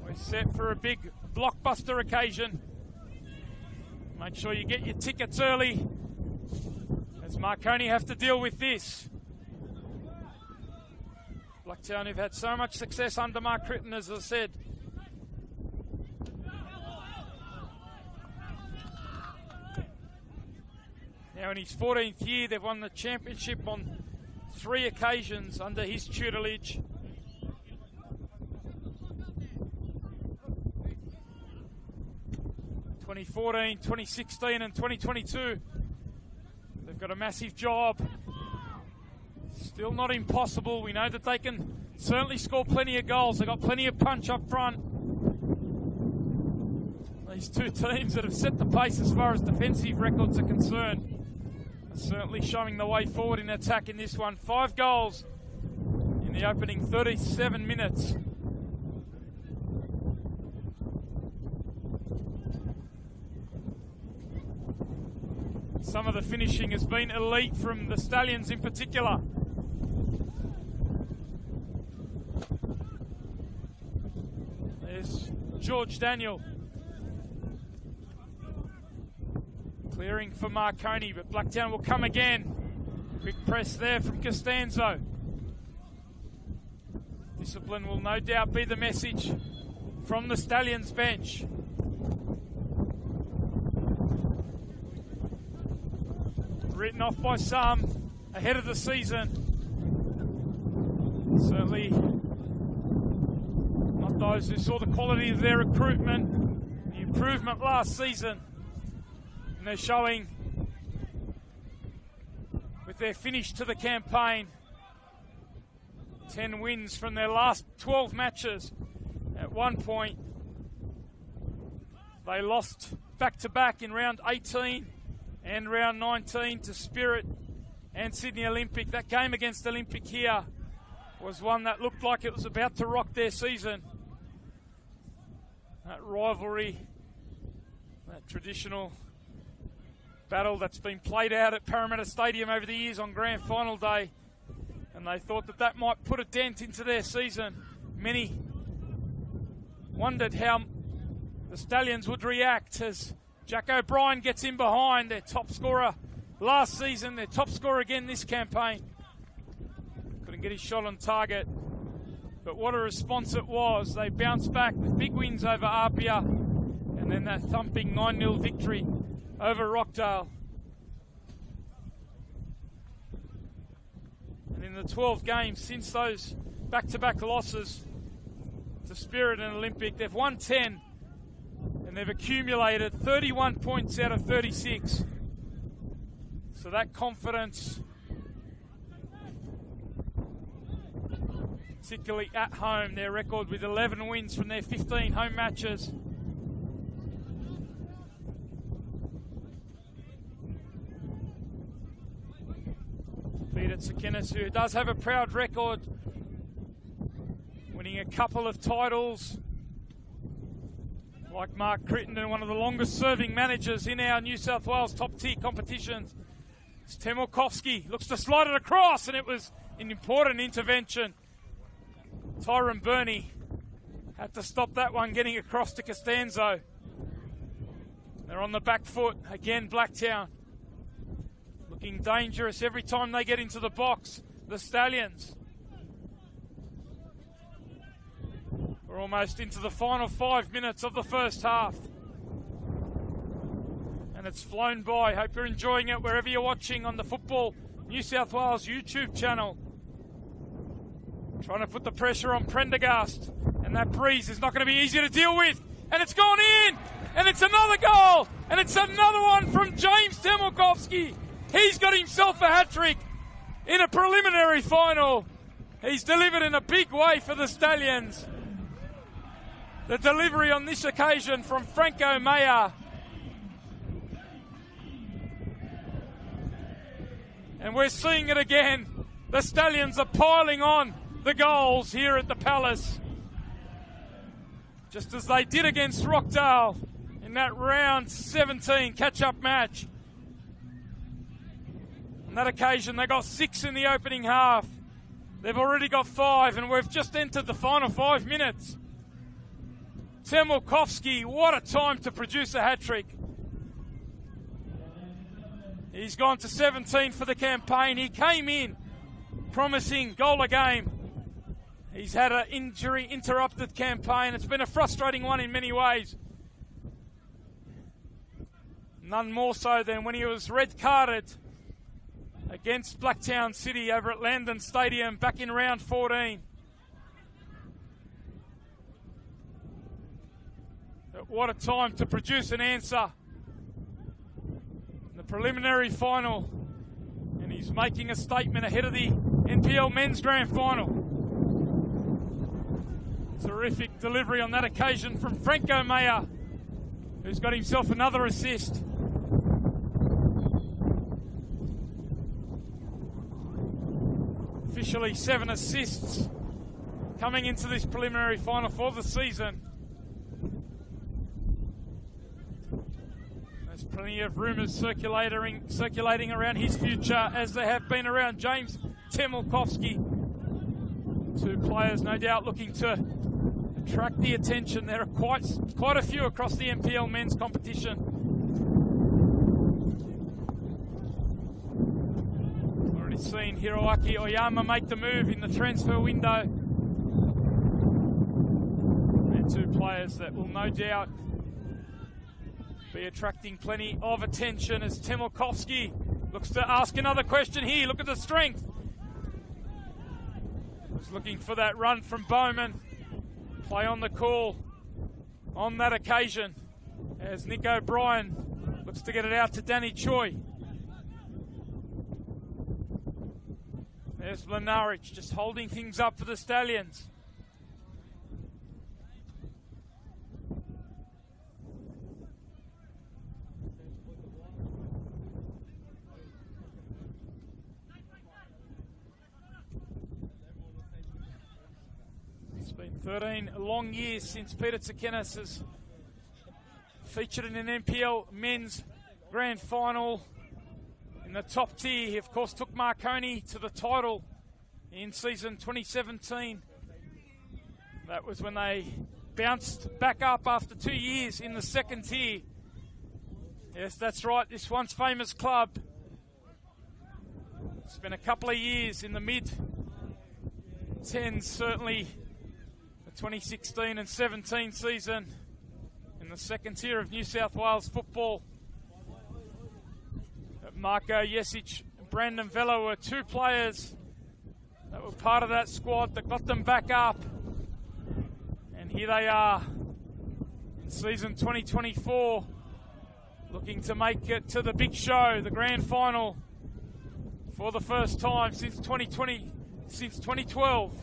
We're set for a big blockbuster occasion. Make sure you get your tickets early, as Marconi have to deal with this. Blacktown have had so much success under Mark Critton, as I said. Now in his 14th year, they've won the championship on 3 occasions under his tutelage. (2014, 2016 and 2022). They've got a massive job. Still not impossible. We know that they can certainly score plenty of goals. They've got plenty of punch up front. These two teams that have set the pace as far as defensive records are concerned are certainly showing the way forward in attack in this one. 5 goals in the opening 37 minutes. Some of the finishing has been elite from the Stallions in particular. There's George Daniel Clearing for Marconi, but Blacktown will come again. Quick press there from Costanzo. Discipline will no doubt be the message from the Stallions bench. Written off by some ahead of the season. Certainly not those who saw the quality of their recruitment, the improvement last season. And they're showing with their finish to the campaign. 10 wins from their last 12 matches. At one point, they lost back-to-back in round 18 and round 19 to Spirit and Sydney Olympic. That game against Olympic here was one that looked like it was about to rock their season. That rivalry, that traditional battle that's been played out at Parramatta Stadium over the years on grand final day, and they thought that that might put a dent into their season. Many wondered how the Stallions would react as Jack O'Brien gets in behind, their top scorer last season, their top scorer again this campaign. Couldn't get his shot on target, but what a response it was. They bounced back with big wins over Apia, and then that thumping 9-0 victory over Rockdale. And in the 12 games since those back-to-back losses to Spirit and Olympic, they've won 10 and they've accumulated 31 points out of 36. So that confidence, particularly at home, their record with 11 wins from their 15 home matches. Peter Tsakinis, who does have a proud record, winning a couple of titles, like Mark Crittenden, one of the longest serving managers in our New South Wales top tier competitions. Temelkovski looks to slide it across, and it was an important intervention. Tyrone Burney had to stop that one getting across to Costanzo. They're on the back foot again. Blacktown looking dangerous every time they get into the box, the Stallions. We're almost into the final 5 minutes of the first half, and it's flown by. Hope you're enjoying it wherever you're watching on the Football New South Wales YouTube channel. Trying to put the pressure on Prendergast, and that breeze is not going to be easy to deal with. And it's gone in, and it's another goal, and it's another one from James Temelkovski. He's got himself a hat-trick in a preliminary final. He's delivered in a big way for the Stallions. The delivery on this occasion from Franco Mayer. And we're seeing it again. The Stallions are piling on the goals here at the Palace, just as they did against Rockdale in that round 17 catch-up match. On that occasion, they got 6 in the opening half. They've already got 5, and we've just entered the final 5 minutes. Temelkovski, what a time to produce a hat-trick. He's gone to 17 for the campaign. He came in promising goal a game. He's had an injury-interrupted campaign. It's been a frustrating one in many ways. None more so than when he was red-carded against Blacktown City over at Landon Stadium back in round 14. But what a time to produce an answer in the preliminary final. And he's making a statement ahead of the NPL Men's Grand Final. Terrific delivery on that occasion from Franco Mayer, who's got himself another assist. Officially 7 assists coming into this preliminary final for the season. There's plenty of rumours circulating around his future, as there have been around James Temelkovski. 2 players no doubt looking to attract the attention. There are quite a few across the NPL men's competition. We've seen Hiroaki Oyama make the move in the transfer window. And two players that will no doubt be attracting plenty of attention as Temolkovski looks to ask another question here. Look at the strength. Was looking for that run from Bowman. Play on the call on that occasion as Nick O'Brien looks to get it out to Danny Choi. There's Mlinaric just holding things up for the Stallions. It's been 13 long years since Peter Tsakenas has featured in an NPL men's grand final. In the top tier, he of course took Marconi to the title in season 2017. That was when they bounced back up after 2 years in the second tier. Yes, that's right, this once famous club. It's been a couple of years in the mid-10s, certainly the 2016 and 17 season in the second tier of New South Wales football. Marko Jesic and Brandon Vella were two players that were part of that squad that got them back up. And here they are in season 2024, looking to make it to the big show, the grand final, for the first time since 2012.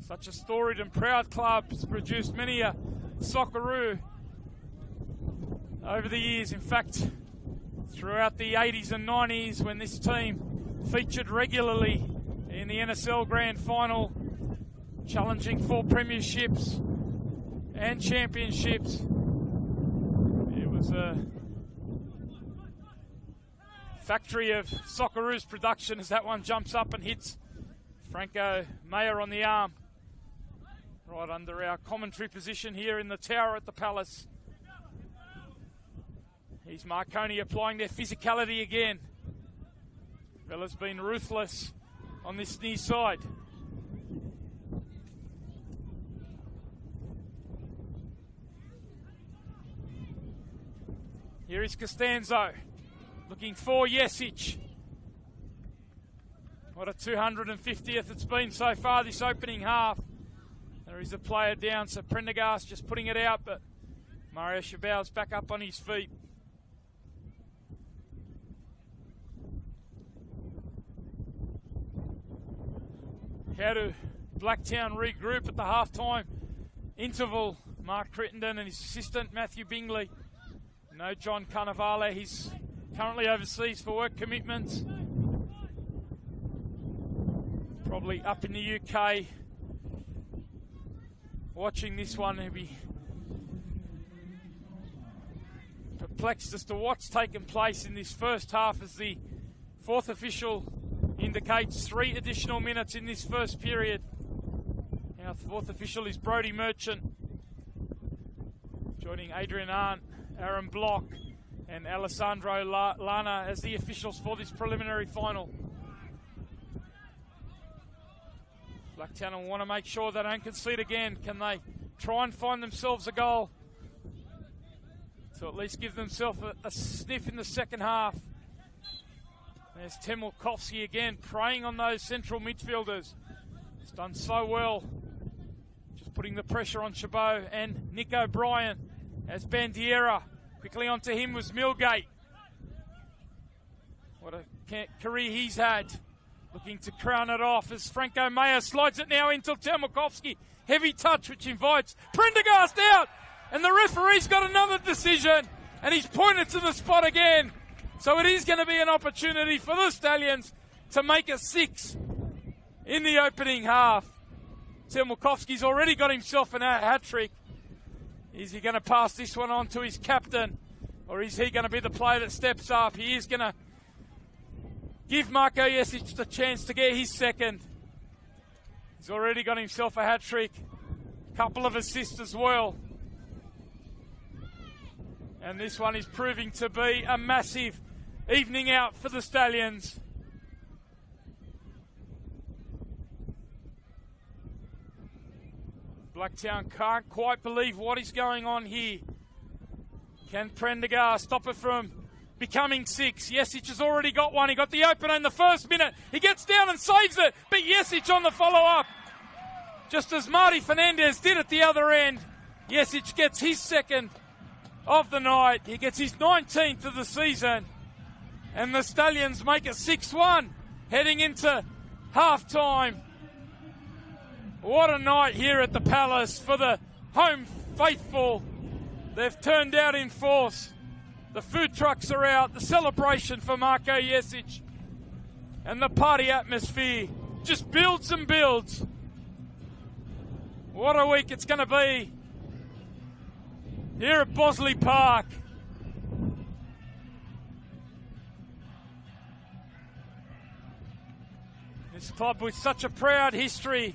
Such a storied and proud club has produced many a Socceroo over the years. In fact, throughout the 80s and 90s, when this team featured regularly in the NSL Grand Final, challenging for premierships and championships, it was a factory of Socceroos production as that one jumps up and hits Franco Mayer on the arm, right under our commentary position here in the tower at the Palace. Here's Marconi applying their physicality again. Vella's been ruthless on this near side. Here is Costanzo looking for Jesic. What a 250th it's been so far this opening half. There is a player down, so Prendergast just putting it out, but Mario Chabau's back up on his feet. How do Blacktown regroup at the halftime interval? Mark Crittenden and his assistant Matthew Bingley. No John Carnivale, he's currently overseas for work commitments. Probably up in the UK watching this one. He'll be perplexed as to what's taken place in this first half as the fourth official indicates 3 additional minutes in this first period. Our fourth official is Brodie Merchant, joining Adrian Arndt, Aaron Block and Alessandro Lana as the officials for this preliminary final. Blacktown will want to make sure they don't concede again. Can they try and find themselves a goal to at least give themselves a sniff in the second half? There's Temolkovski again, preying on those central midfielders. He's done so well, just putting the pressure on Chabot and Nick O'Brien as Bandiera. Quickly onto him was Milgate. What a career he's had. Looking to crown it off as Franco Mayer slides it now into Temolkovski. Heavy touch which invites Prendergast out. And the referee's got another decision. And he's pointed to the spot again. So it is going to be an opportunity for the Stallions to make a 6 in the opening half. Temolkovski's already got himself a hat-trick. Is he going to pass this one on to his captain? Or is he going to be the player that steps up? He is going to give Marko Jesic the chance to get his second. He's already got himself a hat-trick. A couple of assists as well. And this one is proving to be a massive evening out for the Stallions. Blacktown can't quite believe what is going on here. Can Prendergast stop it from becoming 6? Yesic has already got one. He got the opener in the first minute. He gets down and saves it, but Yesic on the follow-up. Just as Marty Fernandez did at the other end. Yesic gets his second of the night. He gets his 19th of the season. And the Stallions make it 6-1 heading into half-time. What a night here at the Palace for the home faithful. They've turned out in force. The food trucks are out. The celebration for Marco Yesic. And the party atmosphere just builds and builds. What a week it's going to be here at Bosley Park. This club with such a proud history.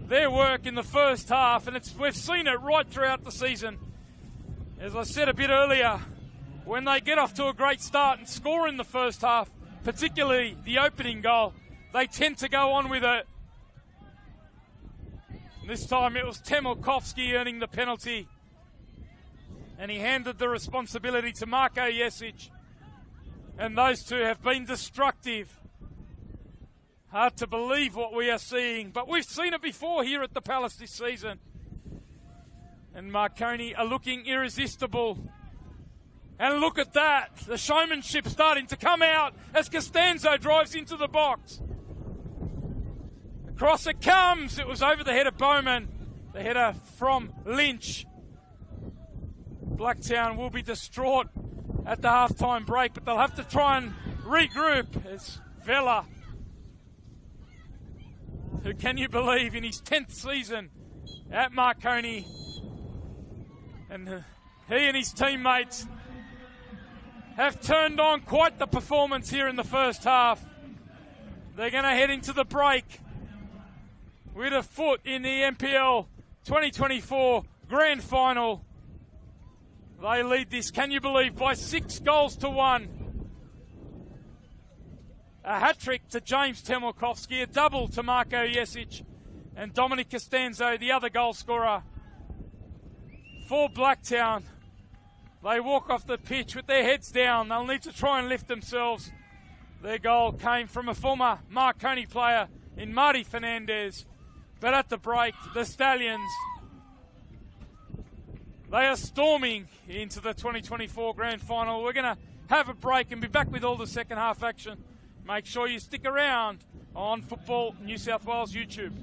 Their work in the first half, and we've seen it right throughout the season. As I said a bit earlier, when they get off to a great start and score in the first half, particularly the opening goal, they tend to go on with it. This time it was Temelkovsky earning the penalty, and he handed the responsibility to Marco Yesic. And those two have been destructive. Hard to believe what we are seeing, but we've seen it before here at the Palace this season. And Marconi are looking irresistible. And look at that, the showmanship starting to come out as Costanzo drives into the box. Across it comes, it was over the head of Bowman, the header from Lynch. Blacktown will be distraught at the halftime break, but they'll have to try and regroup. It's Vela, who, can you believe, in his 10th season at Marconi, and he and his teammates have turned on quite the performance here in the first half. They're going to head into the break with a foot in the NPL 2024 Grand Final. They lead this, can you believe, by 6-1. A hat-trick to James Temelkovsky, a double to Marco Yesic, and Dominic Costanzo, the other goal scorer for Blacktown. They walk off the pitch with their heads down. They'll need to try and lift themselves. Their goal came from a former Marconi player in Marty Fernandez. But at the break, the Stallions, they are storming into the 2024 Grand Final. We're going to have a break and be back with all the second half action. Make sure you stick around on Football New South Wales YouTube.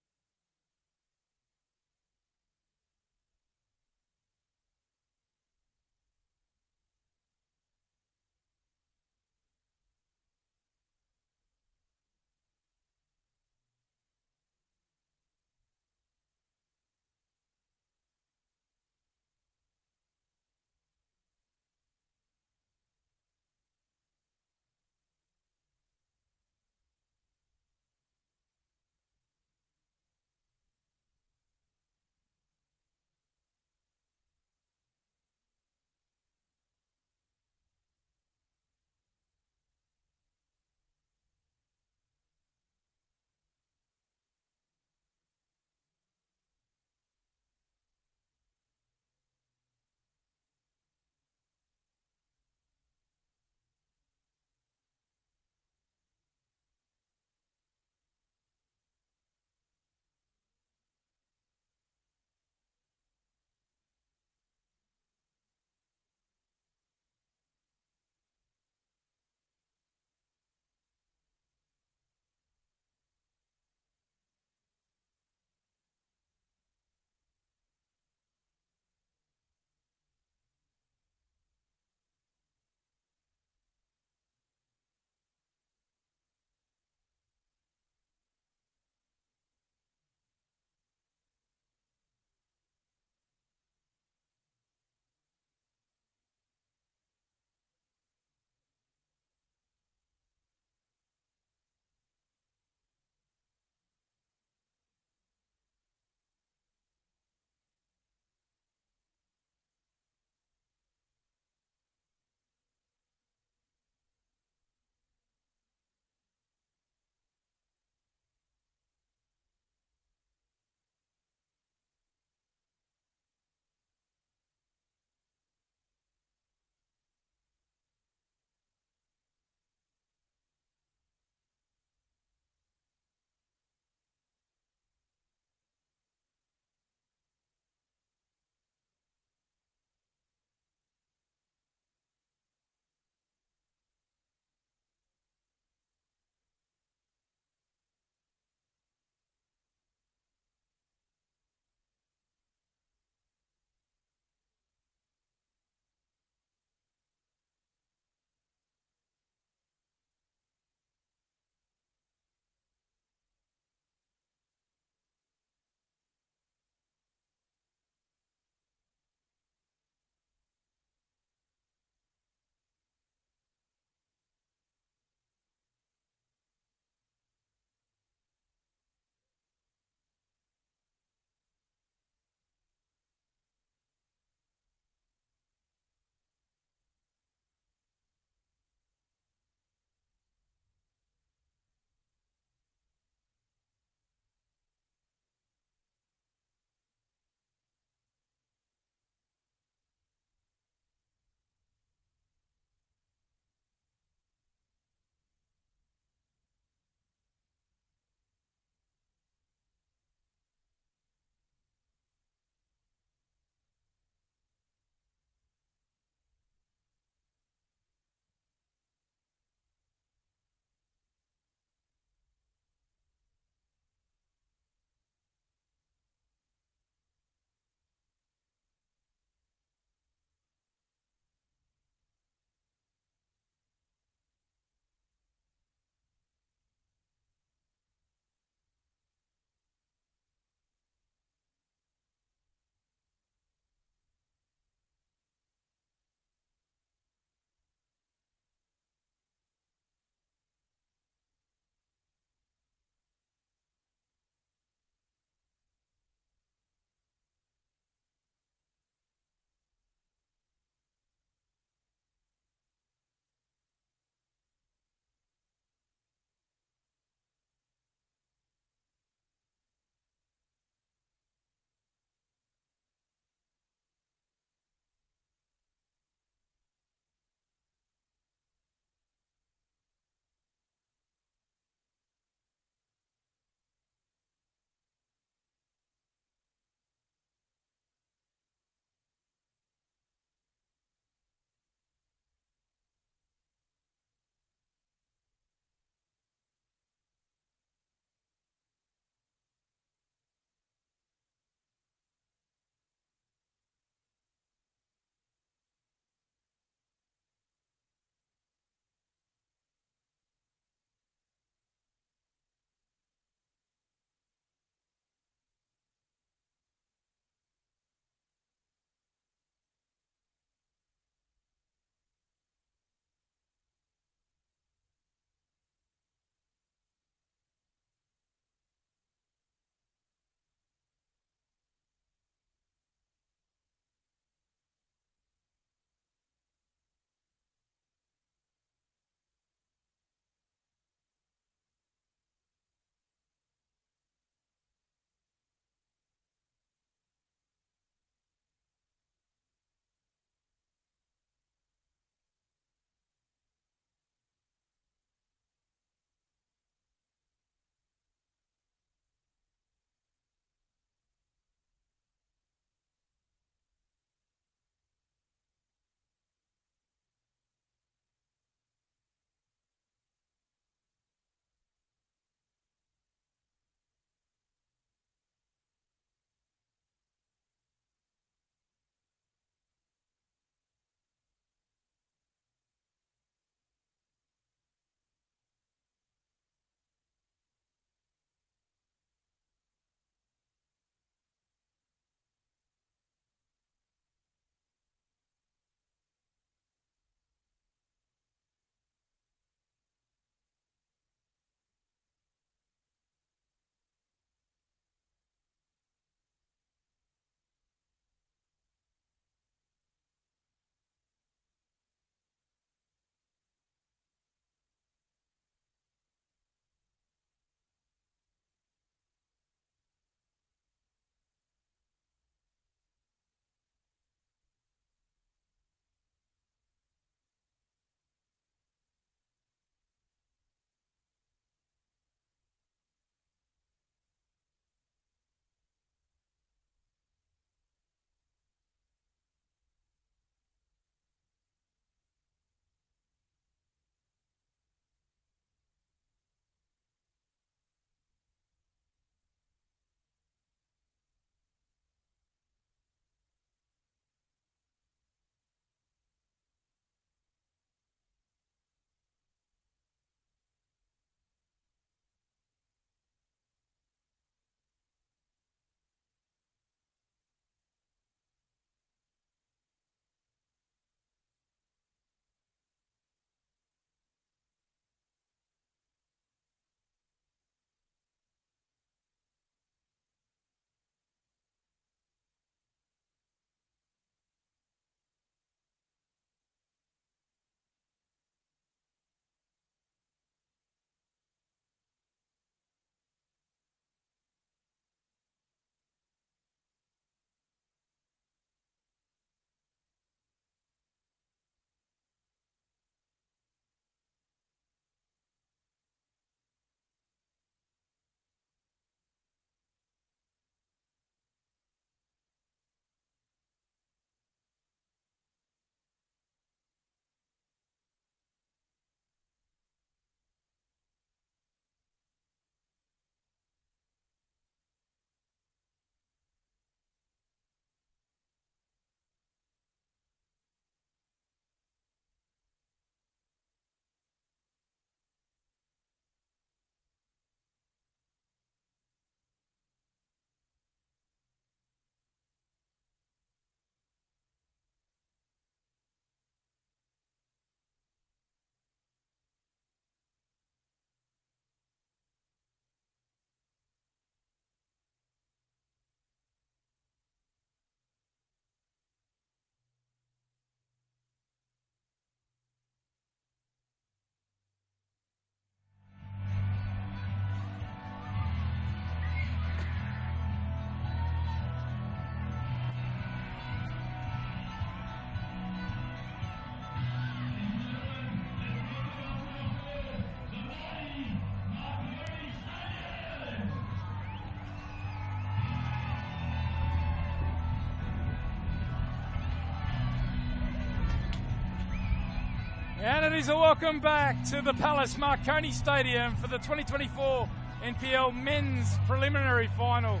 And it is a welcome back to the Palace Marconi Stadium for the 2024 NPL Men's Preliminary Final.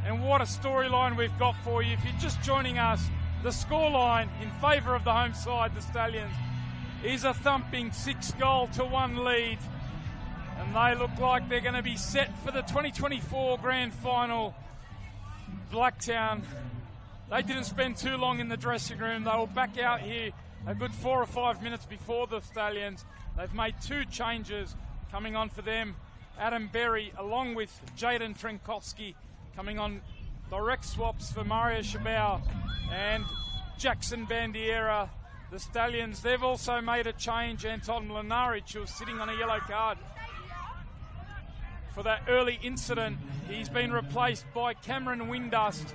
And what a storyline we've got for you. If you're just joining us, the scoreline in favour of the home side, the Stallions, is a thumping 6-1 lead. And they look like they're going to be set for the 2024 Grand Final. Blacktown, they didn't spend too long in the dressing room. They were back out here a good 4 or 5 minutes before the Stallions. They've made 2 changes coming on for them. Adam Berry along with Jaden Trenkowski coming on direct swaps for Mario Chabau and Jackson Bandiera. The Stallions, they've also made a change. Anton Mlinaric, who was sitting on a yellow card for that early incident, he's been replaced by Cameron Windust.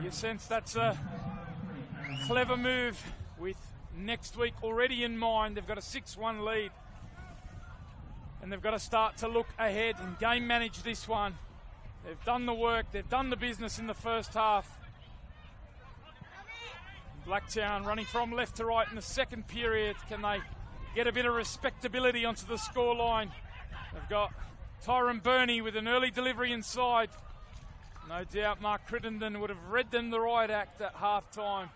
You sense that's a clever move with next week already in mind. They've got a 6-1 lead and they've got to start to look ahead and game manage this one. They've done the work, they've done the business in the first half. Blacktown running from left to right in the second period. Can they get a bit of respectability onto the scoreline? They've got Tyron Burney with an early delivery inside. No doubt Mark Crittenden would have read them the right act at half-time.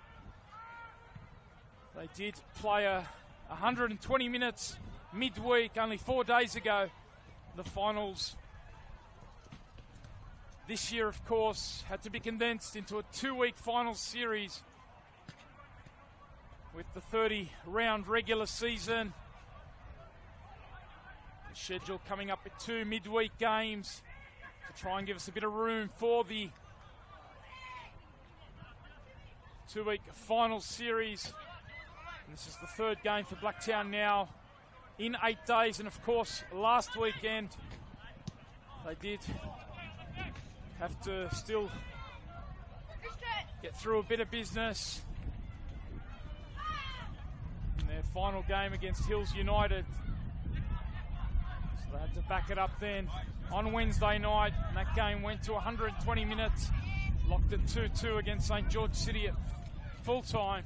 They did play 120 minutes midweek only 4 days ago. The finals this year, of course, had to be condensed into a 2-week finals series with the 30-round regular season. The schedule coming up with 2 midweek games to try and give us a bit of room for the 2-week final series. And this is the 3rd game for Blacktown now in 8 days. And of course, last weekend they did have to still get through a bit of business in their final game against Hills United. So they had to back it up then on Wednesday night, and that game went to 120 minutes, locked at 2-2 against St George City at full time.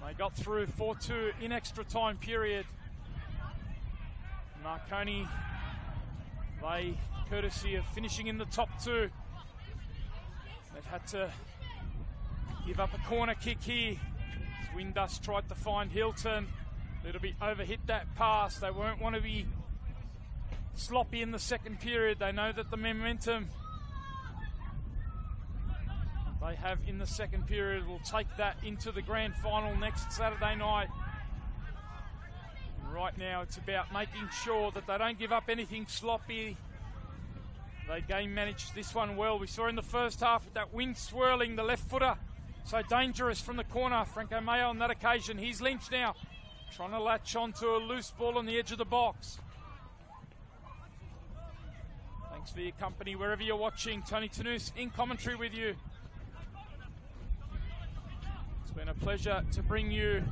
They got through 4-2 in extra time period. Marconi, they, courtesy of finishing in the top 2, they've had to give up a corner kick here. Windust tried to find Hilton. Little bit overhit that pass. They won't want to be sloppy in the second period. They know that the momentum they have in the second period will take that into the grand final next Saturday night. And right now it's about making sure that they don't give up anything sloppy. They game managed this one well. We saw in the first half with that wind swirling the left footer. So dangerous from the corner. Franco Mayo on that occasion. He's Lynch now, trying to latch onto a loose ball on the edge of the box. Thanks for your company wherever you're watching. Tony Tanous in commentary with you. It's been a pleasure to bring you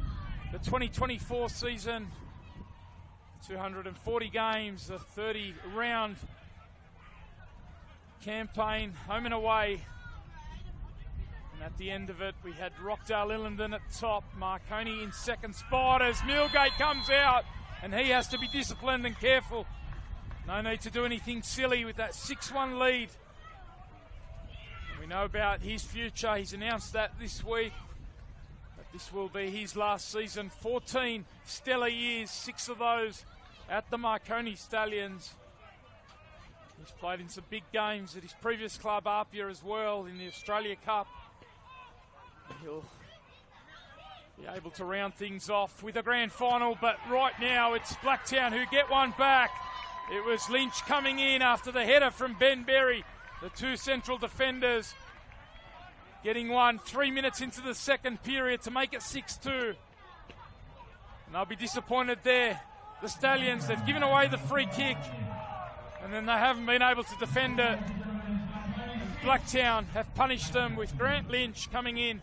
the 2024 season. 240 games, a 30-round campaign, home and away. And at the end of it, we had Rockdale Illingdon at top, Marconi in second spot as Millgate comes out, and he has to be disciplined and careful. No need to do anything silly with that 6-1 lead. We know about his future. He's announced that this week. But this will be his last season. 14 stellar years, 6 of those at the Marconi Stallions. He's played in some big games at his previous club, Apia, as well, in the Australia Cup. And he'll be able to round things off with a grand final. But right now, it's Blacktown who get one back. It was Lynch coming in after the header from Ben Berry. The 2 central defenders getting one 3 minutes into the second period to make it 6-2. And they'll be disappointed there. The Stallions, they've given away the free kick, and then they haven't been able to defend it. And Blacktown have punished them with Grant Lynch coming in.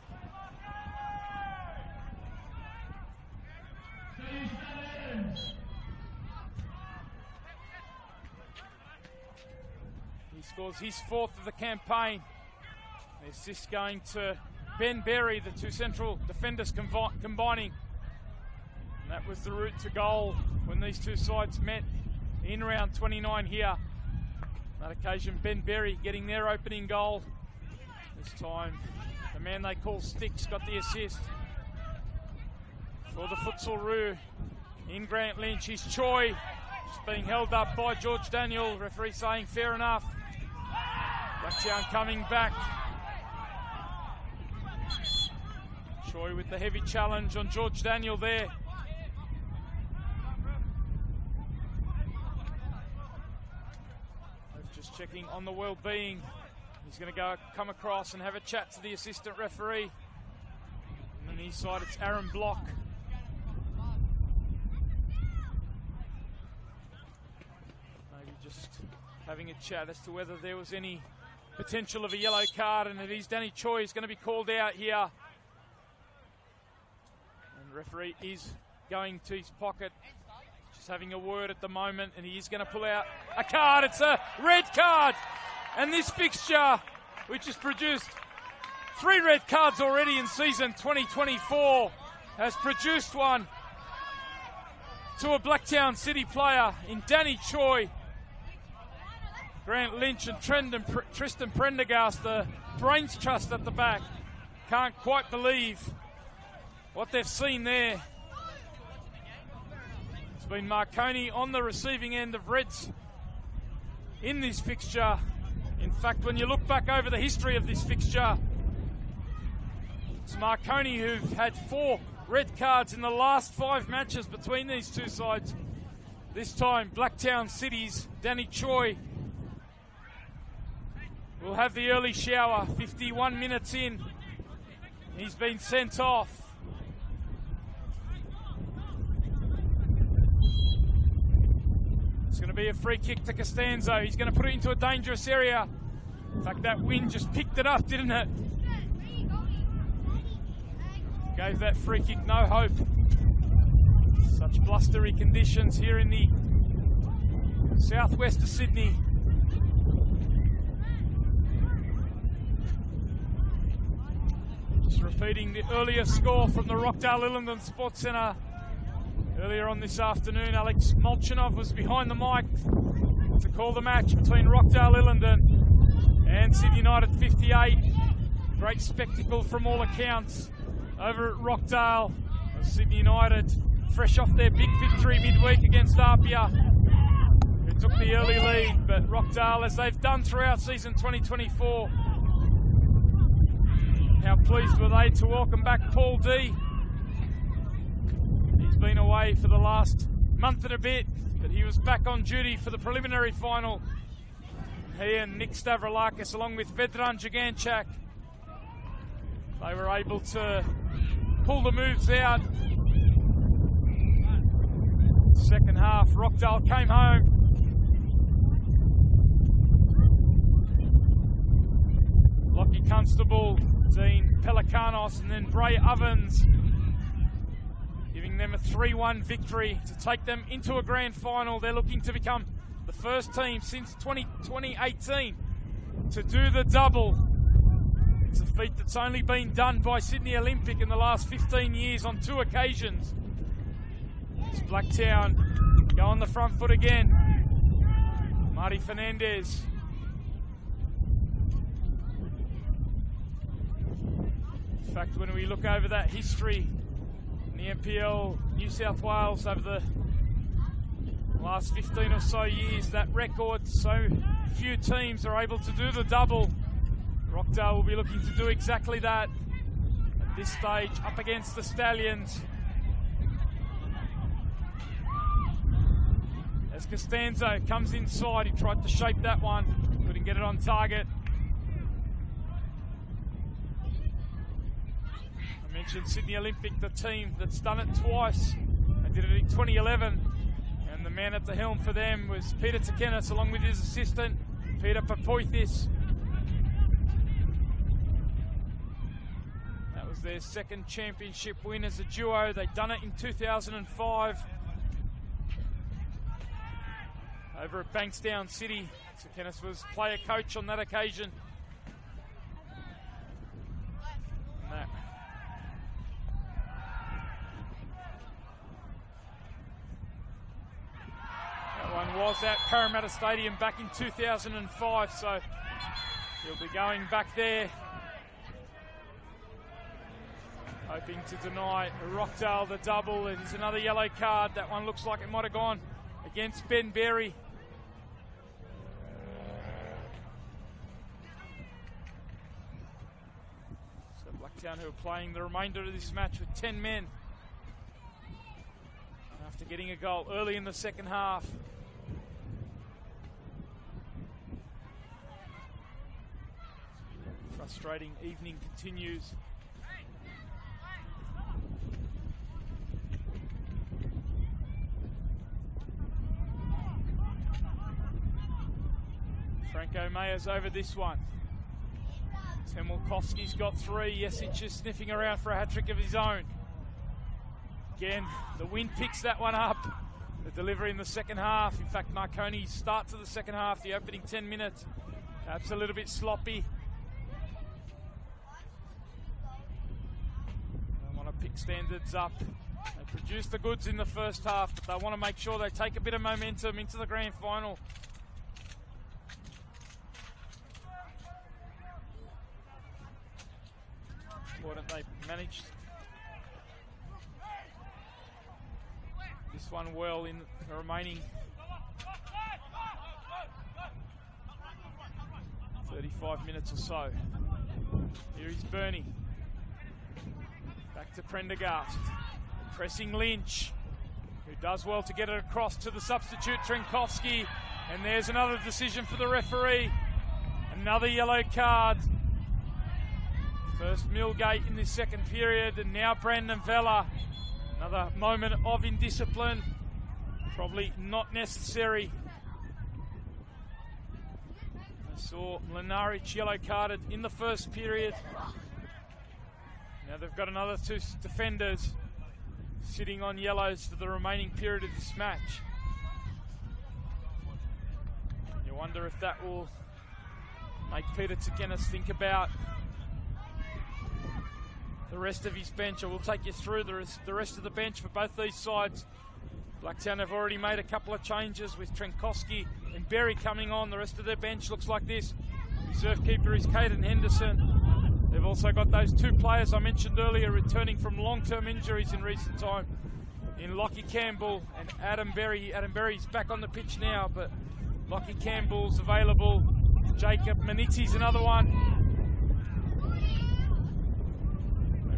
He scores his 4th of the campaign. The assist going to Ben Berry, the 2 central defenders combining. And that was the route to goal when these two sides met in round 29 here. On that occasion, Ben Berry getting their opening goal. This time, the man they call Sticks got the assist for the Futsal Roo in Grant Lynch. He's Choi, just being held up by George Daniel. Referee saying fair enough. Blacktown coming back. Choi with the heavy challenge on George Daniel there. Just checking on the well-being. He's going to come across and have a chat to the assistant referee. And on his side, it's Aaron Block. Maybe just having a chat as to whether there was any potential of a yellow card, and it is Danny Choi is going to be called out here. And the referee is going to his pocket, just having a word at the moment, and he is going to pull out a card. It's a red card. And this fixture, which has produced 3 red cards already in season 2024, has produced one to a Blacktown City player in Danny Choi. Grant Lynch and Tristan Prendergast, the brains trust at the back, can't quite believe what they've seen there. It's been Marconi on the receiving end of reds in this fixture. In fact, when you look back over the history of this fixture, it's Marconi who've had 4 red cards in the last 5 matches between these two sides. This time, Blacktown City's Danny Choi will have the early shower. 51 minutes in, he's been sent off. It's going to be a free kick to Costanzo. He's going to put it into a dangerous area. In fact, that wind just picked it up, didn't it? Gave that free kick no hope. Such blustery conditions here in the southwest of Sydney. Just repeating the earlier score from the Rockdale Illingdon Sports Centre. Earlier on this afternoon, Alex Molchanov was behind the mic to call the match between Rockdale Illingdon and Sydney United 58. Great spectacle from all accounts over at Rockdale. Sydney United, fresh off their big victory midweek against Apia, who took the early lead. But Rockdale, as they've done throughout season 2024, how pleased were they to welcome back Paul D. Been away for the last month and a bit, but he was back on duty for the preliminary final. He and Nick Stavroulakis, along with Vedran Jaganchak, they were able to pull the moves out. Second half, Rockdale came home. Lockie Constable, Dean Pelikanos, and then Bray Ovens, giving them a 3-1 victory to take them into a grand final. They're looking to become the first team since 2018 to do the double. It's a feat that's only been done by Sydney Olympic in the last 15 years on 2 occasions. It's Blacktown go on the front foot again. Marty Fernandez. In fact, when we look over that history, the NPL New South Wales over the last 15 or so years, that record, so few teams are able to do the double. Rockdale will be looking to do exactly that at this stage, up against the Stallions. As Costanzo comes inside, he tried to shape that one, couldn't get it on target. I mentioned Sydney Olympic, the team that's done it twice. They did it in 2011, and the man at the helm for them was Peter Takenis, along with his assistant, Peter Papoithis. That was their second championship win as a duo. They'd done it in 2005 over at Bankstown City. Takenis was player coach on that occasion. was at Parramatta Stadium back in 2005, so he'll be going back there, hoping to deny Rockdale the double. It is another yellow card. That one looks like it might have gone against Ben Berry. So Blacktown, who are playing the remainder of this match with 10 men after getting a goal early in the second half. Frustrating evening continues. Franco Mayer's over this one. Temolkovski's got 3. Jesic is sniffing around for a hat-trick of his own. Again, the wind picks that one up. The delivery in the second half. In fact, Marconi's start to the second half, the opening 10 minutes, perhaps a little bit sloppy. They want to pick standards up. They produced the goods in the first half, but they want to make sure they take a bit of momentum into the grand final. Important they managed this one well in the remaining 35 minutes or so. Here is Bernie. Back to Prendergast. Pressing Lynch, who does well to get it across to the substitute Trenkovski. And there's another decision for the referee. Another yellow card. First Millgate in this second period, and now Brandon Vella. Another moment of indiscipline. Probably not necessary. I saw Mlinaric yellow carded in the first period. Now they've got another 2 defenders sitting on yellows for the remaining period of this match. You wonder if that will make Peter Tsakenis think about the rest of his bench. I will take you through the rest of the bench for both these sides. Blacktown have already made a couple of changes with Trenkovski and Berry coming on. The rest of their bench looks like this. Reserve keeper is Caden Henderson. They've also got those 2 players I mentioned earlier returning from long-term injuries in recent time, in Lockie Campbell and Adam Berry. Adam Berry's back on the pitch now, but Lockie Campbell's available. Jacob Manitzi's another one.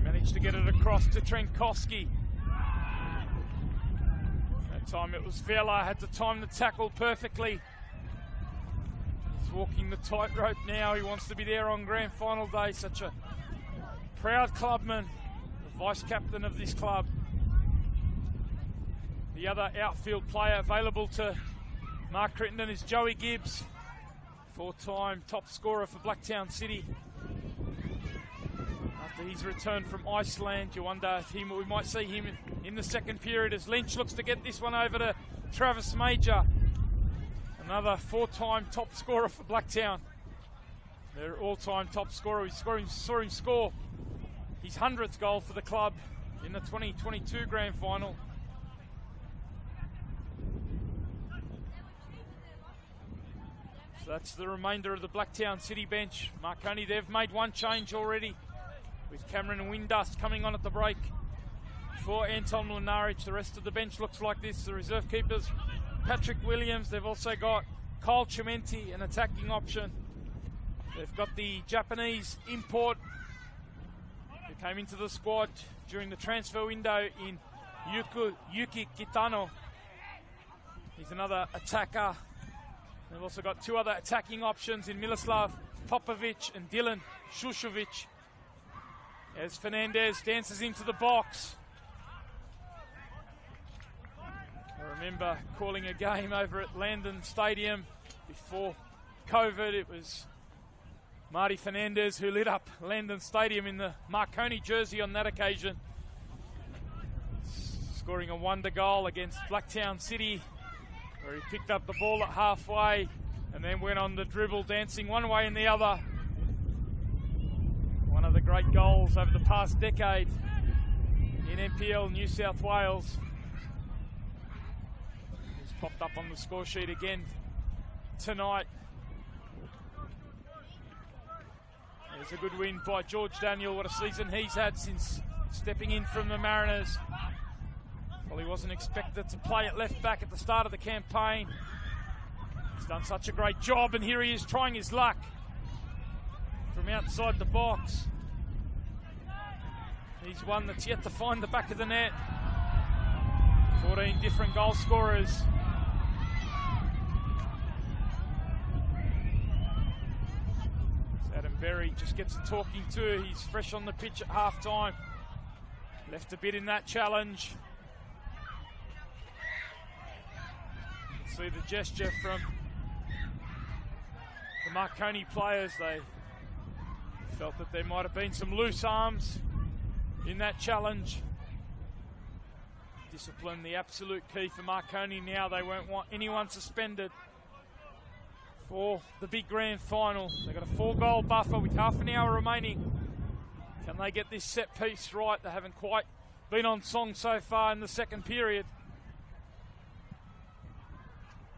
Managed to get it across to Trenkovski. That time it was Vela, had to time the tackle perfectly. He's walking the tightrope now. He wants to be there on grand final day. Such a proud clubman, the vice captain of this club. The other outfield player available to Mark Crittenden is Joey Gibbs, 4-time top scorer for Blacktown City. He's returned from Iceland. You wonder if we might see him in the second period as Lynch looks to get this one over to Travis Major. Another 4-time top scorer for Blacktown. Their all-time top scorer. We saw him score his 100th goal for the club in the 2022 grand final. So that's the remainder of the Blacktown City bench. Marconi, they've made 1 change already, with Cameron Windust coming on at the break for Anton Mlinaric. The rest of the bench looks like this. The reserve keepers, Patrick Williams. They've also got Kyle Chimenti, an attacking option. They've got the Japanese import who came into the squad during the transfer window in Yuki Kitano. He's another attacker. They've also got 2 other attacking options in Miloslav Popovic and Dylan Shushovic. As Fernandez dances into the box. I remember calling a game over at Landon Stadium before COVID. It was Marty Fernandez who lit up Landon Stadium in the Marconi jersey on that occasion, scoring a wonder goal against Blacktown City, where he picked up the ball at halfway and then went on the dribble, dancing one way and the other. One of the great goals over the past decade in NPL New South Wales. As popped up on the score sheet again tonight. There's a good win by George Daniel. What a season he's had since stepping in from the Mariners. Well, he wasn't expected to play at left back at the start of the campaign. He's done such a great job, and here he is trying his luck from outside the box. He's one that's yet to find the back of the net. 14 different goal scorers. Adam Berry just gets a talking to. He's fresh on the pitch at half-time. Left a bit in that challenge. You can see the gesture from the Marconi players. They felt that there might have been some loose arms in that challenge. Discipline, the absolute key for Marconi now. They won't want anyone suspended for the big grand final. They've got a 4-goal buffer with half an hour remaining. Can they get this set piece right? They haven't quite been on song so far in the second period.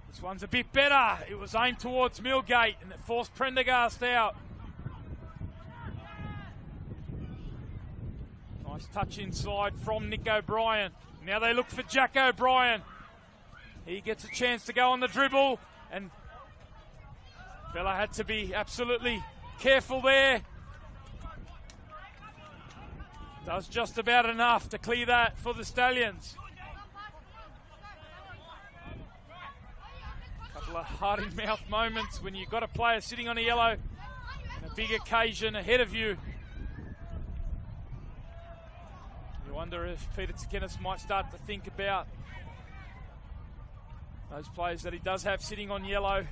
This one's a bit better. It was aimed towards Millgate and it forced Prendergast out. Nice touch inside from Nick O'Brien. Now they look for Jack O'Brien. He gets a chance to go on the dribble, and Vella had to be absolutely careful there. Does just about enough to clear that for the Stallions. A couple of heart-in-mouth moments when you've got a player sitting on a yellow and a big occasion ahead of you. You wonder if Peter Tsakenis might start to think about those players that he does have sitting on yellow.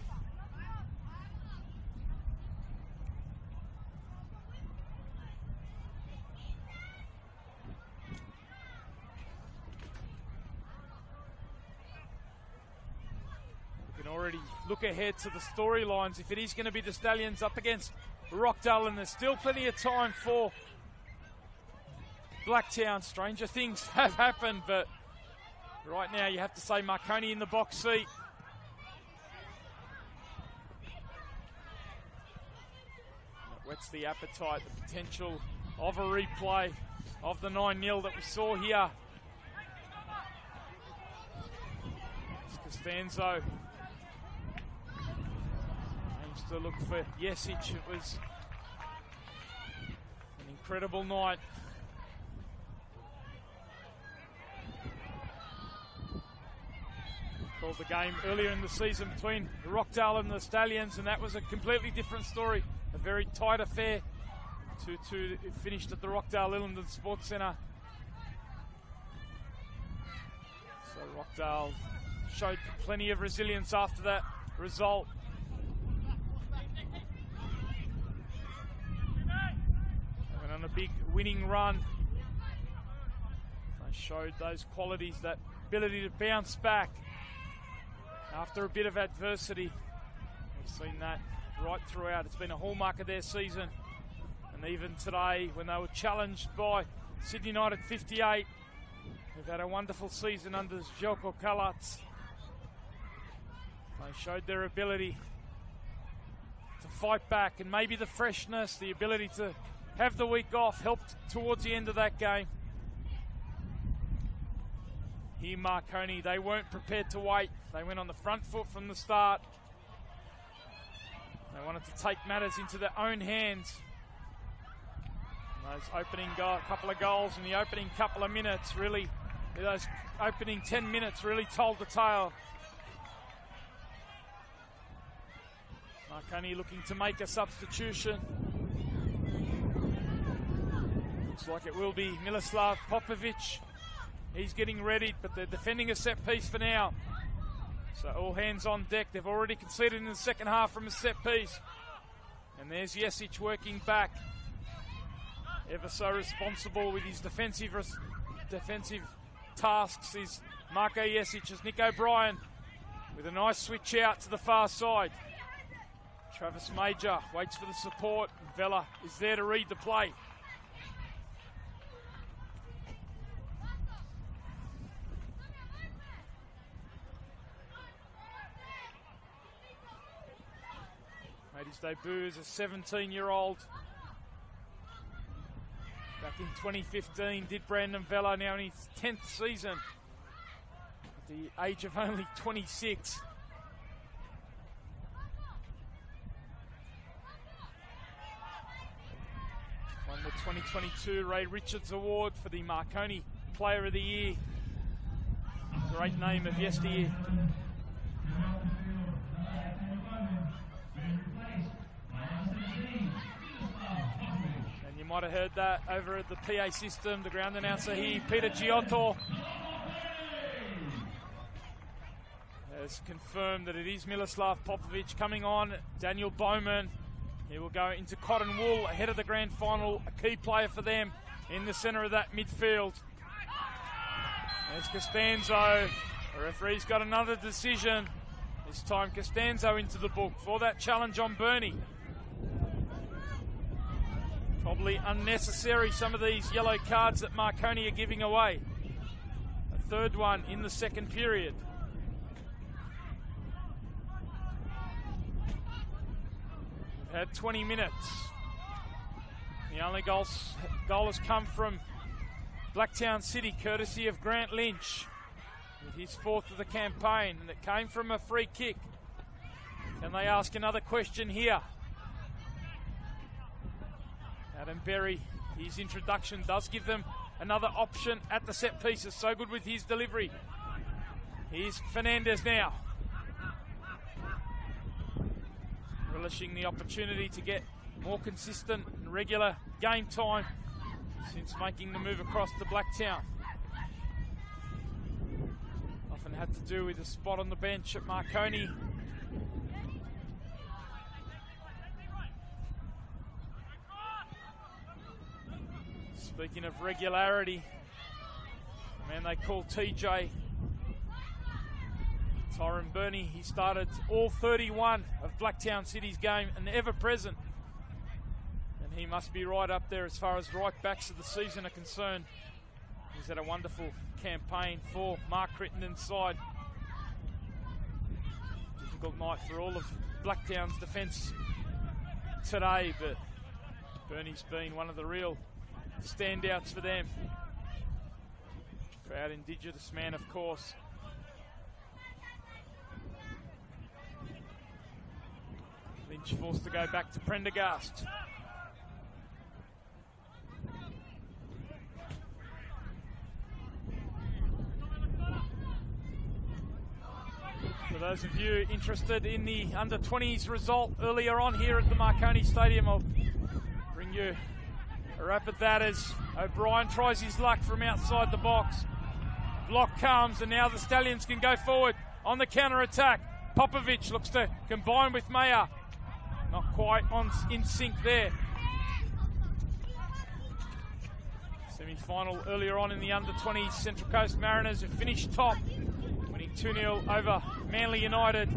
We can already look ahead to the storylines. If it is going to be the Stallions up against Rockdale, and there's still plenty of time for Blacktown. Stranger things have happened, but right now you have to say Marconi in the box seat. That whets the appetite, the potential of a replay of the 9-0 that we saw here. It's Costanzo aims to look for Jesic. It was an incredible night. Called the game earlier in the season between Rockdale and the Stallions, and that was a completely different story. A very tight affair. 2-2 finished at the Rockdale Illington Sports Centre. So Rockdale showed plenty of resilience after that result. They went on a big winning run. They showed those qualities, that ability to bounce back after a bit of adversity. We've seen that right throughout. It's been a hallmark of their season. And even today, when they were challenged by Sydney United 58, they've had a wonderful season under Željko Kalac. They showed their ability to fight back, and maybe the freshness, the ability to have the week off helped towards the end of that game. Here Marconi, they weren't prepared to wait. They went on the front foot from the start. They wanted to take matters into their own hands. And those opening couple of goals in the opening couple of minutes really, those opening 10 minutes really told the tale. Marconi looking to make a substitution. Looks like it will be Miloslav Popovic. He's getting ready, but they're defending a set piece for now. So all hands on deck. They've already conceded in the second half from a set piece. And there's Jesic working back. Ever so responsible with his defensive tasks is Marco Jesic as Nick O'Brien with a nice switch out to the far side. Travis Major waits for the support. Vella is there to read the play. Made his debut as a 17-year-old. Back in 2015, did Brandon Vella, now in his 10th season. At the age of only 26. Won the 2022 Ray Richards Award for the Marconi Player of the Year. Great name of yesteryear. And you might have heard that over at the PA system, the ground announcer here, Peter Giotto, has confirmed that it is Miroslav Popovic coming on. Daniel Bowman, he will go into cotton wool ahead of the grand final, a key player for them in the centre of that midfield. There's Costanzo. The referee's got another decision. This time Costanzo into the book for that challenge on Bernie. Probably unnecessary, some of these yellow cards that Marconi are giving away. A third one in the second period. We've had 20 minutes. The only goal has come from Blacktown City, courtesy of Grant Lynch, with his fourth of the campaign, and it came from a free kick. Can they ask another question here? Adam Berry, his introduction does give them another option at the set pieces. So good with his delivery. Here's Fernandez now, relishing the opportunity to get more consistent and regular game time since making the move across to Blacktown. Often had to do with a spot on the bench at Marconi. Speaking of regularity, the man they call TJ, Tyron Burney, he started all 31 of Blacktown City's game and ever present. And he must be right up there as far as right backs of the season are concerned. He's had a wonderful campaign for Mark Crittenden's side. Difficult night for all of Blacktown's defence today, but Burney's been one of the real standouts for them. Proud Indigenous man, of course. Lynch forced to go back to Prendergast. For those of you interested in the under-20s result earlier on here at the Marconi Stadium, I'll bring you a wrap at that as O'Brien tries his luck from outside the box. Block comes, and now the Stallions can go forward on the counter-attack. Popovic looks to combine with Mayer. Not quite in sync there. Semi-final earlier on in the under-20s, Central Coast Mariners have finished top, winning 2-0 over Manly United.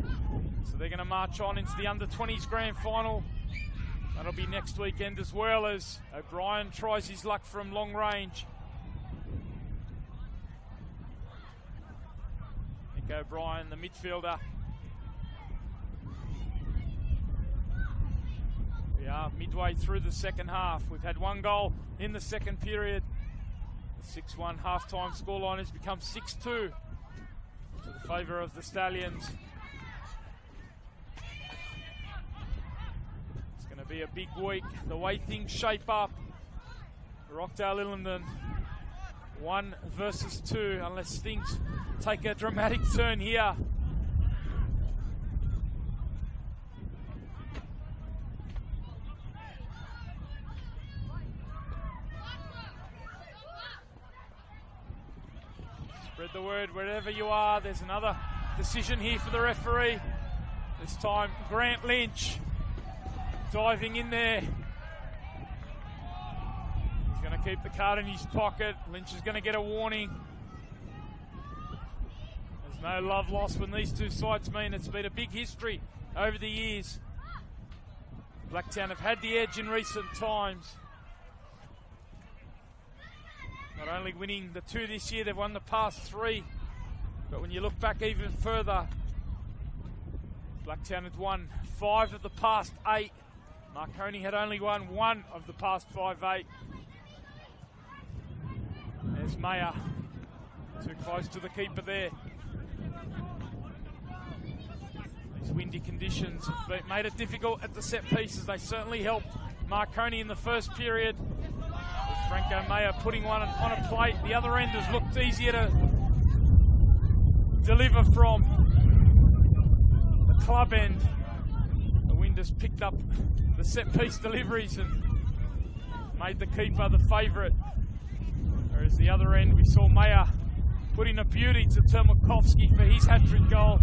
So they're going to march on into the under-20s grand final. That'll be next weekend, as well as O'Brien tries his luck from long range. Nick O'Brien, the midfielder. We are midway through the second half. We've had one goal in the second period. The 6-1 half-time scoreline has become 6-2 to the favour of the Stallions. It's going to be a big week. The way things shape up, Rockdale Illingdon 1 versus 2, unless things take a dramatic turn here. Spread the word wherever you are. There's another decision here for the referee. This time Grant Lynch diving in there. He's going to keep the card in his pocket. Lynch is going to get a warning. There's no love lost when these two sides meet. It's been a big history over the years. Blacktown have had the edge in recent times. Not only winning the 2 this year, they've won the past 3. But when you look back even further, Blacktown had won 5 of the past 8. Marconi had only won 1 of the past 5-8. There's Mayer, too close to the keeper there. These windy conditions have made it difficult at the set pieces. They certainly helped Marconi in the first period. With Franco Mayer putting one on a plate. The other end has looked easier to deliver from. The club end, the wind has picked up the set piece deliveries and made the keeper the favourite. Whereas the other end, we saw Mayer put in a beauty to Termakovsky for his hat-trick goal.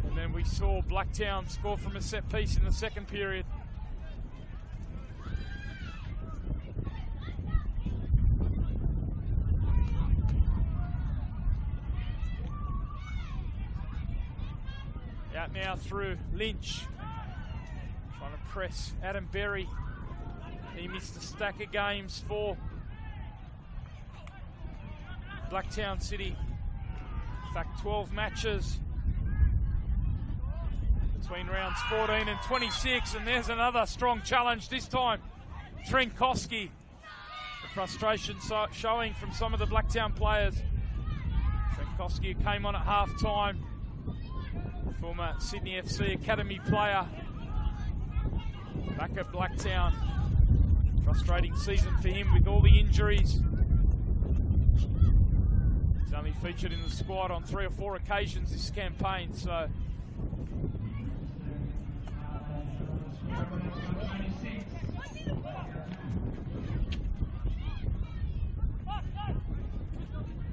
And then we saw Blacktown score from a set piece in the second period. Out now through Lynch, trying to press Adam Berry. He missed a stack of games for Blacktown City. In fact, 12 matches between rounds 14 and 26, and there's another strong challenge, this time Trenkowski. The frustration showing from some of the Blacktown players. Trenkowski came on at half-time. Former Sydney FC Academy player, back at Blacktown. Frustrating season for him with all the injuries. He's only featured in the squad on 3 or 4 occasions this campaign, so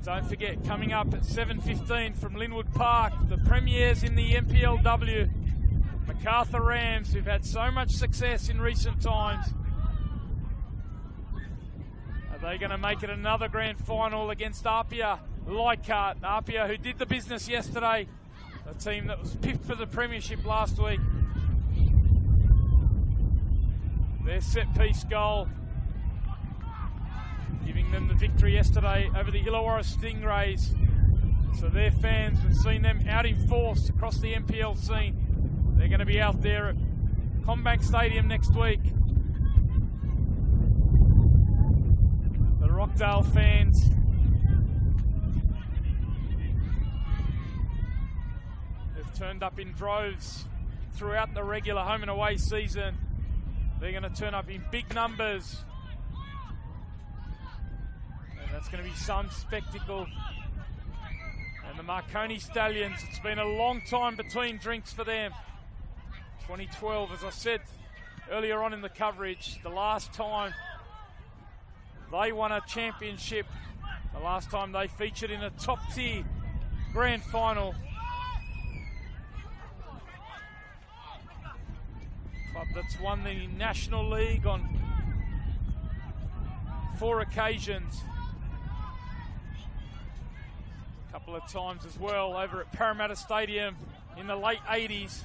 don't forget, coming up at 7:15 from Linwood Park, the premiers in the NPLW. MacArthur Rams, who've had so much success in recent times. Are they going to make it another grand final against Apia Leichhardt? Apia, who did the business yesterday, a team that was pipped for the premiership last week. Their set-piece goal, giving them the victory yesterday over the Illawarra Stingrays. So their fans, we've seen them out in force across the NPL scene. They're going to be out there at Combank Stadium next week. The Rockdale fans have turned up in droves throughout the regular home and away season. They're going to turn up in big numbers. That's going to be some spectacle. And the Marconi Stallions, it's been a long time between drinks for them. 2012, as I said earlier on in the coverage, the last time they won a championship, the last time they featured in a top-tier grand final. Club that's won the National League on 4 occasions. Couple of times as well over at Parramatta Stadium in the late 80s.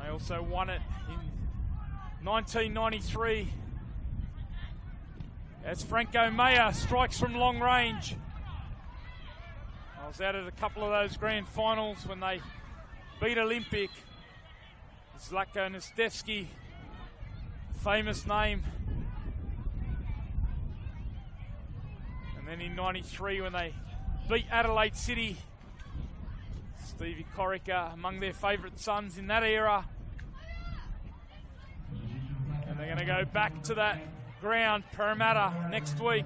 They also won it in 1993 as Franco Mayer strikes from long range. I was out at a couple of those grand finals when they beat Olympic. Zlatko Nastevsky, famous name. And then in 93 when they beat Adelaide City, Stevie Corica among their favourite sons in that era. And they're going to go back to that ground, Parramatta, next week.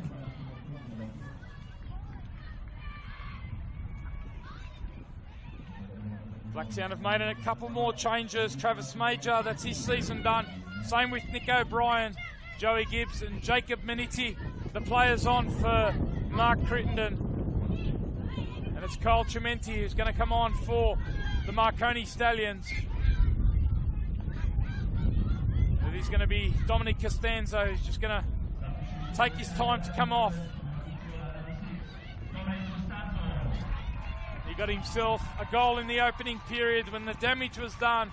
Blacktown have made a couple more changes. Travis Major, that's his season done. Same with Nick O'Brien, Joey Gibbs and Jacob Maniti. The players on for Mark Crittenden. And it's Kyle Chimenti who's going to come on for the Marconi Stallions. It is going to be Dominic Costanzo who's just going to take his time to come off. He got himself a goal in the opening period when the damage was done,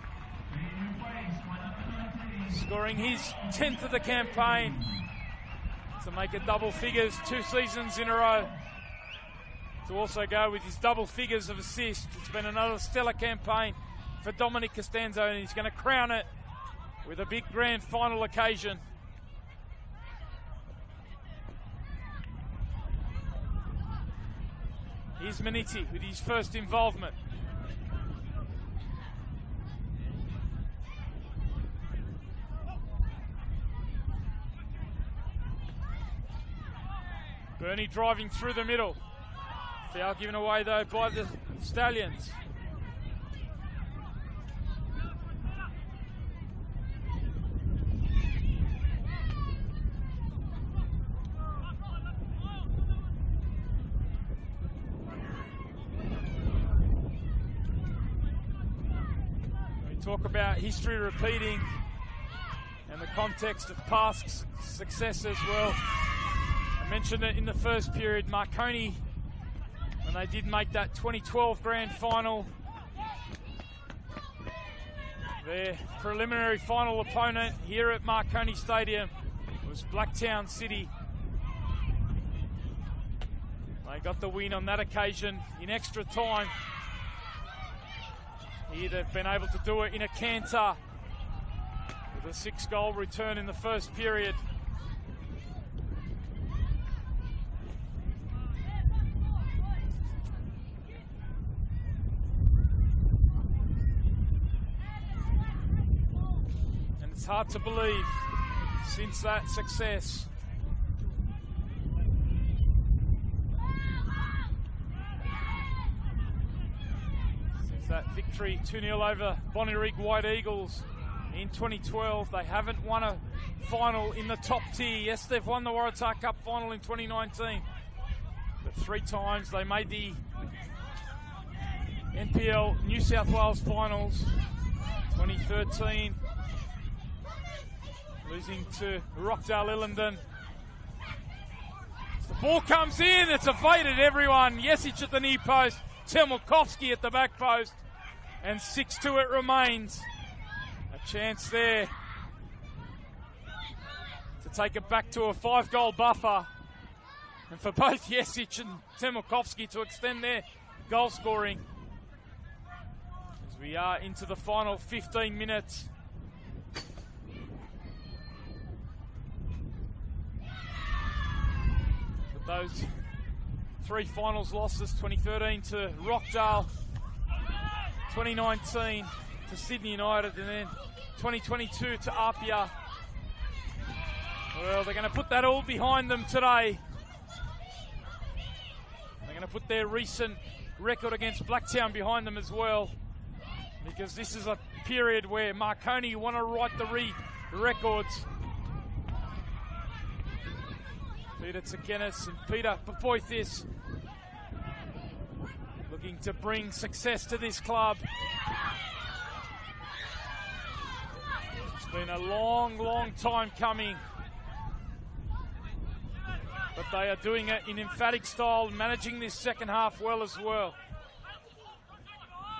scoring his 10th of the campaign to make it double figures 2 seasons in a row. to also go with his double figures of assists. It's been another stellar campaign for Dominic Costanzo, and he's going to crown it with a big grand final occasion. Here's Maniti with his first involvement. Bernie driving through the middle. Foul given away though by the Stallions. We talk about history repeating and the context of past successes. Well, mentioned it in the first period. Marconi, when they did make that 2012 grand final, their preliminary final opponent here at Marconi Stadium was Blacktown City. They got the win on that occasion in extra time. Here they've been able to do it in a canter with a 6-goal return in the first period. It's hard to believe since that success. Since that victory 2-0 over Bonnyrigg White Eagles in 2012, they haven't won a final in the top tier. Yes, they've won the Waratah Cup final in 2019, but 3 times they made the NPL New South Wales finals. 2013. Losing to Rockdale Illendon. The ball comes in, it's evaded everyone. Jesic at the near post, Telmakovsky at the back post, and 6-2 it remains. A chance there to take it back to a 5-goal buffer. And for both Jesic and Telmakovsky to extend their goal scoring. As we are into the final 15 minutes. Those 3 finals losses, 2013 to Rockdale, 2019 to Sydney United, and then 2022 to Apia. Well, they're going to put that all behind them today. They're going to put their recent record against Blacktown behind them as well, because this is a period where Marconi want to write the records. Peter Tsakenis and Peter Papoithis looking to bring success to this club. It's been a long, long time coming, but they are doing it in emphatic style, managing this second half well as well.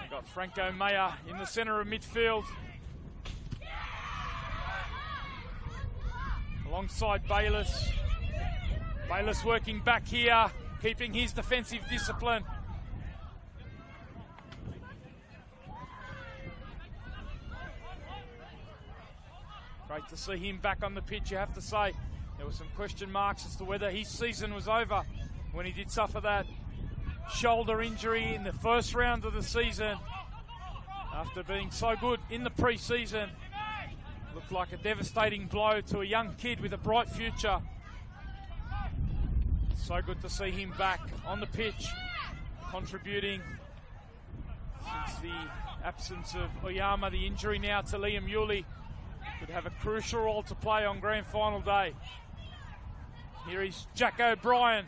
They've got Franco Mayer in the centre of midfield, alongside Bayless. Bayless working back here, keeping his defensive discipline. Great to see him back on the pitch, you have to say. There were some question marks as to whether his season was over when he did suffer that shoulder injury in the first round of the season. After being so good in the pre-season, looked like a devastating blow to a young kid with a bright future. So good to see him back on the pitch, contributing since the absence of Oyama. The injury now to Liam Yuli could have a crucial role to play on grand final day. Here is Jack O'Brien.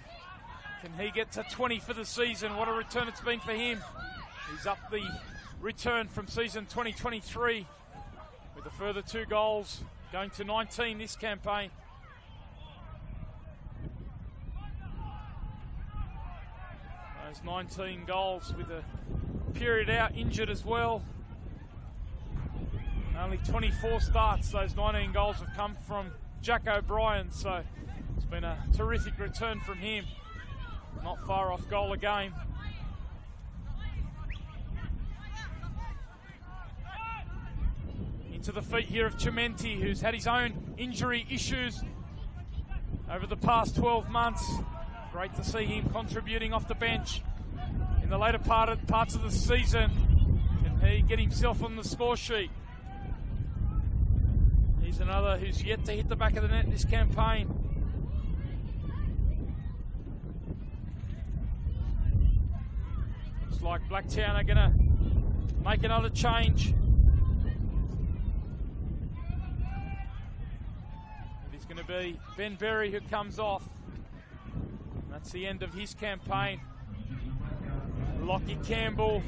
Can he get to 20 for the season? What a return it's been for him. He's up the return from season 2023 with a further 2 goals, going to 19 this campaign. Those 19 goals with a period out injured as well. Only 24 starts, those 19 goals have come from Jack O'Brien, so it's been a terrific return from him. Not far off goal again. Into the feet here of Chimenti, who's had his own injury issues over the past 12 months. Great to see him contributing off the bench in the later parts of the season. Can he get himself on the score sheet? He's another who's yet to hit the back of the net in this campaign. Looks like Blacktown are going to make another change. It is going to be Ben Berry who comes off. That's the end of his campaign. Lockie Campbell.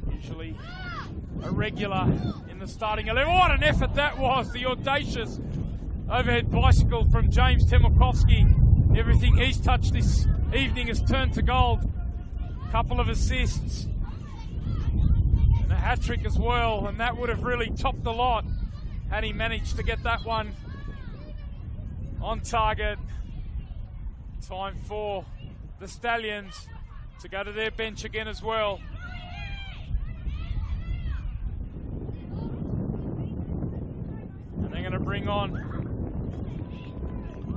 Usually a regular in the starting 11. What an effort that was. The audacious overhead bicycle from James Temelkovsky. Everything he's touched this evening has turned to gold. A couple of assists. And a hat-trick as well. And that would have really topped the lot had he managed to get that one on target. Time for the Stallions to go to their bench again as well. And they're going to bring on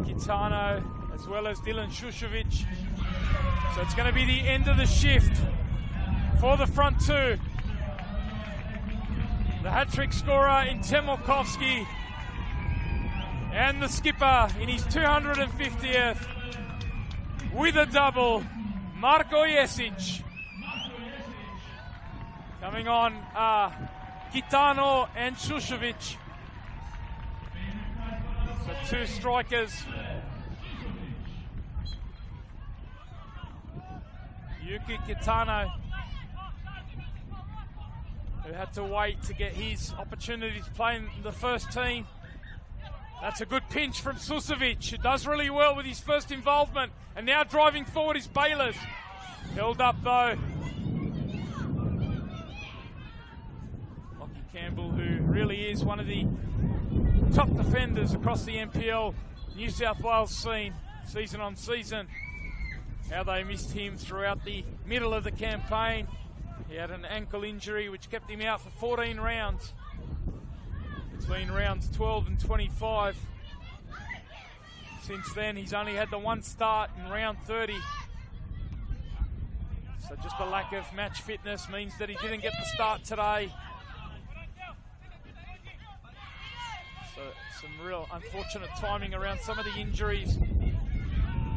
Gitano as well as Dylan Shushovic. So it's going to be the end of the shift for the front two. The hat-trick scorer in Temelkovsky and the skipper in his 250th with a double, Marko Jesic. Coming on Gitano and Shushovic. So two strikers. Yuki Gitano, who had to wait to get his opportunity to play in the first team. That's a good pinch from Susovic, who does really well with his first involvement. And now driving forward is Bayless. Held up though. Lockie Campbell, who really is one of the top defenders across the NPL New South Wales scene, season on season. How they missed him throughout the middle of the campaign. He had an ankle injury which kept him out for 14 rounds. Between rounds 12 and 25. Since then, he's only had the one start in round 30. So just a lack of match fitness means that he didn't get the start today. So some real unfortunate timing around some of the injuries.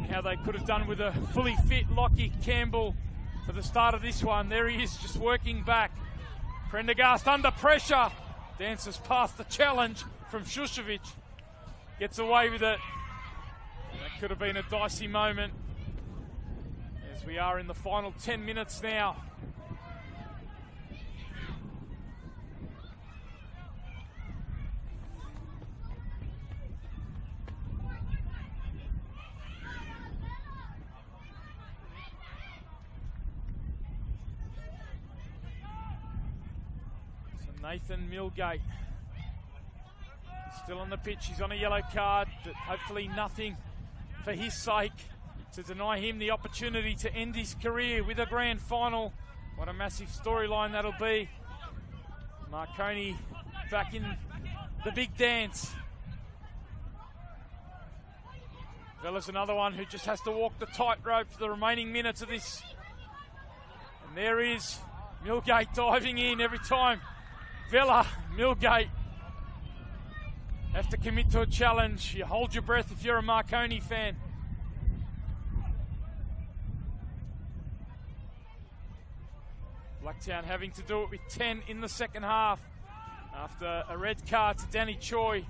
How they could have done with a fully fit Lockie Campbell for the start of this one. There he is, just working back. Prendergast under pressure. Dances past the challenge from Shushovic. Gets away with it. That could have been a dicey moment. As we are in the final 10 minutes now. Nathan Milgate still on the pitch. He's on a yellow card, but hopefully nothing for his sake to deny him the opportunity to end his career with a grand final. What a massive storyline that'll be. Marconi back in the big dance. Vella's another one who just has to walk the tightrope for the remaining minutes of this. And there is Milgate diving in every time. Vella, Milgate have to commit to a challenge. You hold your breath if you're a Marconi fan. Blacktown having to do it with 10 in the second half after a red card to Danny Choi.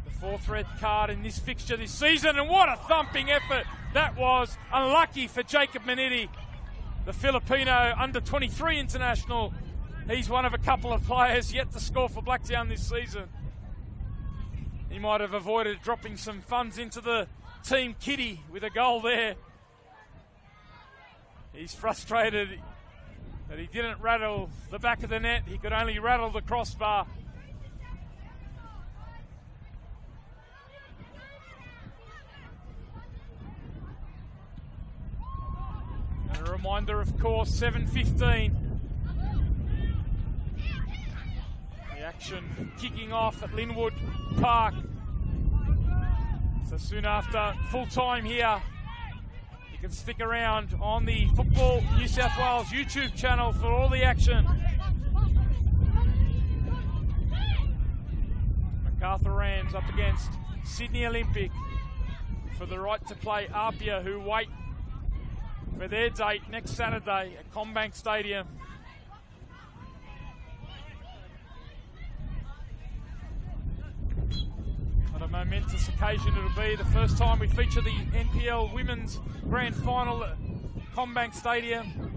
The fourth red card in this fixture this season, and what a thumping effort that was. Unlucky for Jacob Maniti, the Filipino under-23 international. He's one of a couple of players yet to score for Blacktown this season. He might have avoided dropping some funds into the team kitty with a goal there. He's frustrated that he didn't rattle the back of the net. He could only rattle the crossbar. A reminder, of course, 7:15. The action kicking off at Linwood Park. So soon after full time here, you can stick around on the Football New South Wales YouTube channel for all the action. MacArthur Rams up against Sydney Olympic for the right to play Apia, who wait for their date next Saturday at CommBank Stadium. What a momentous occasion it'll be. The first time we feature the NPL Women's Grand Final at CommBank Stadium.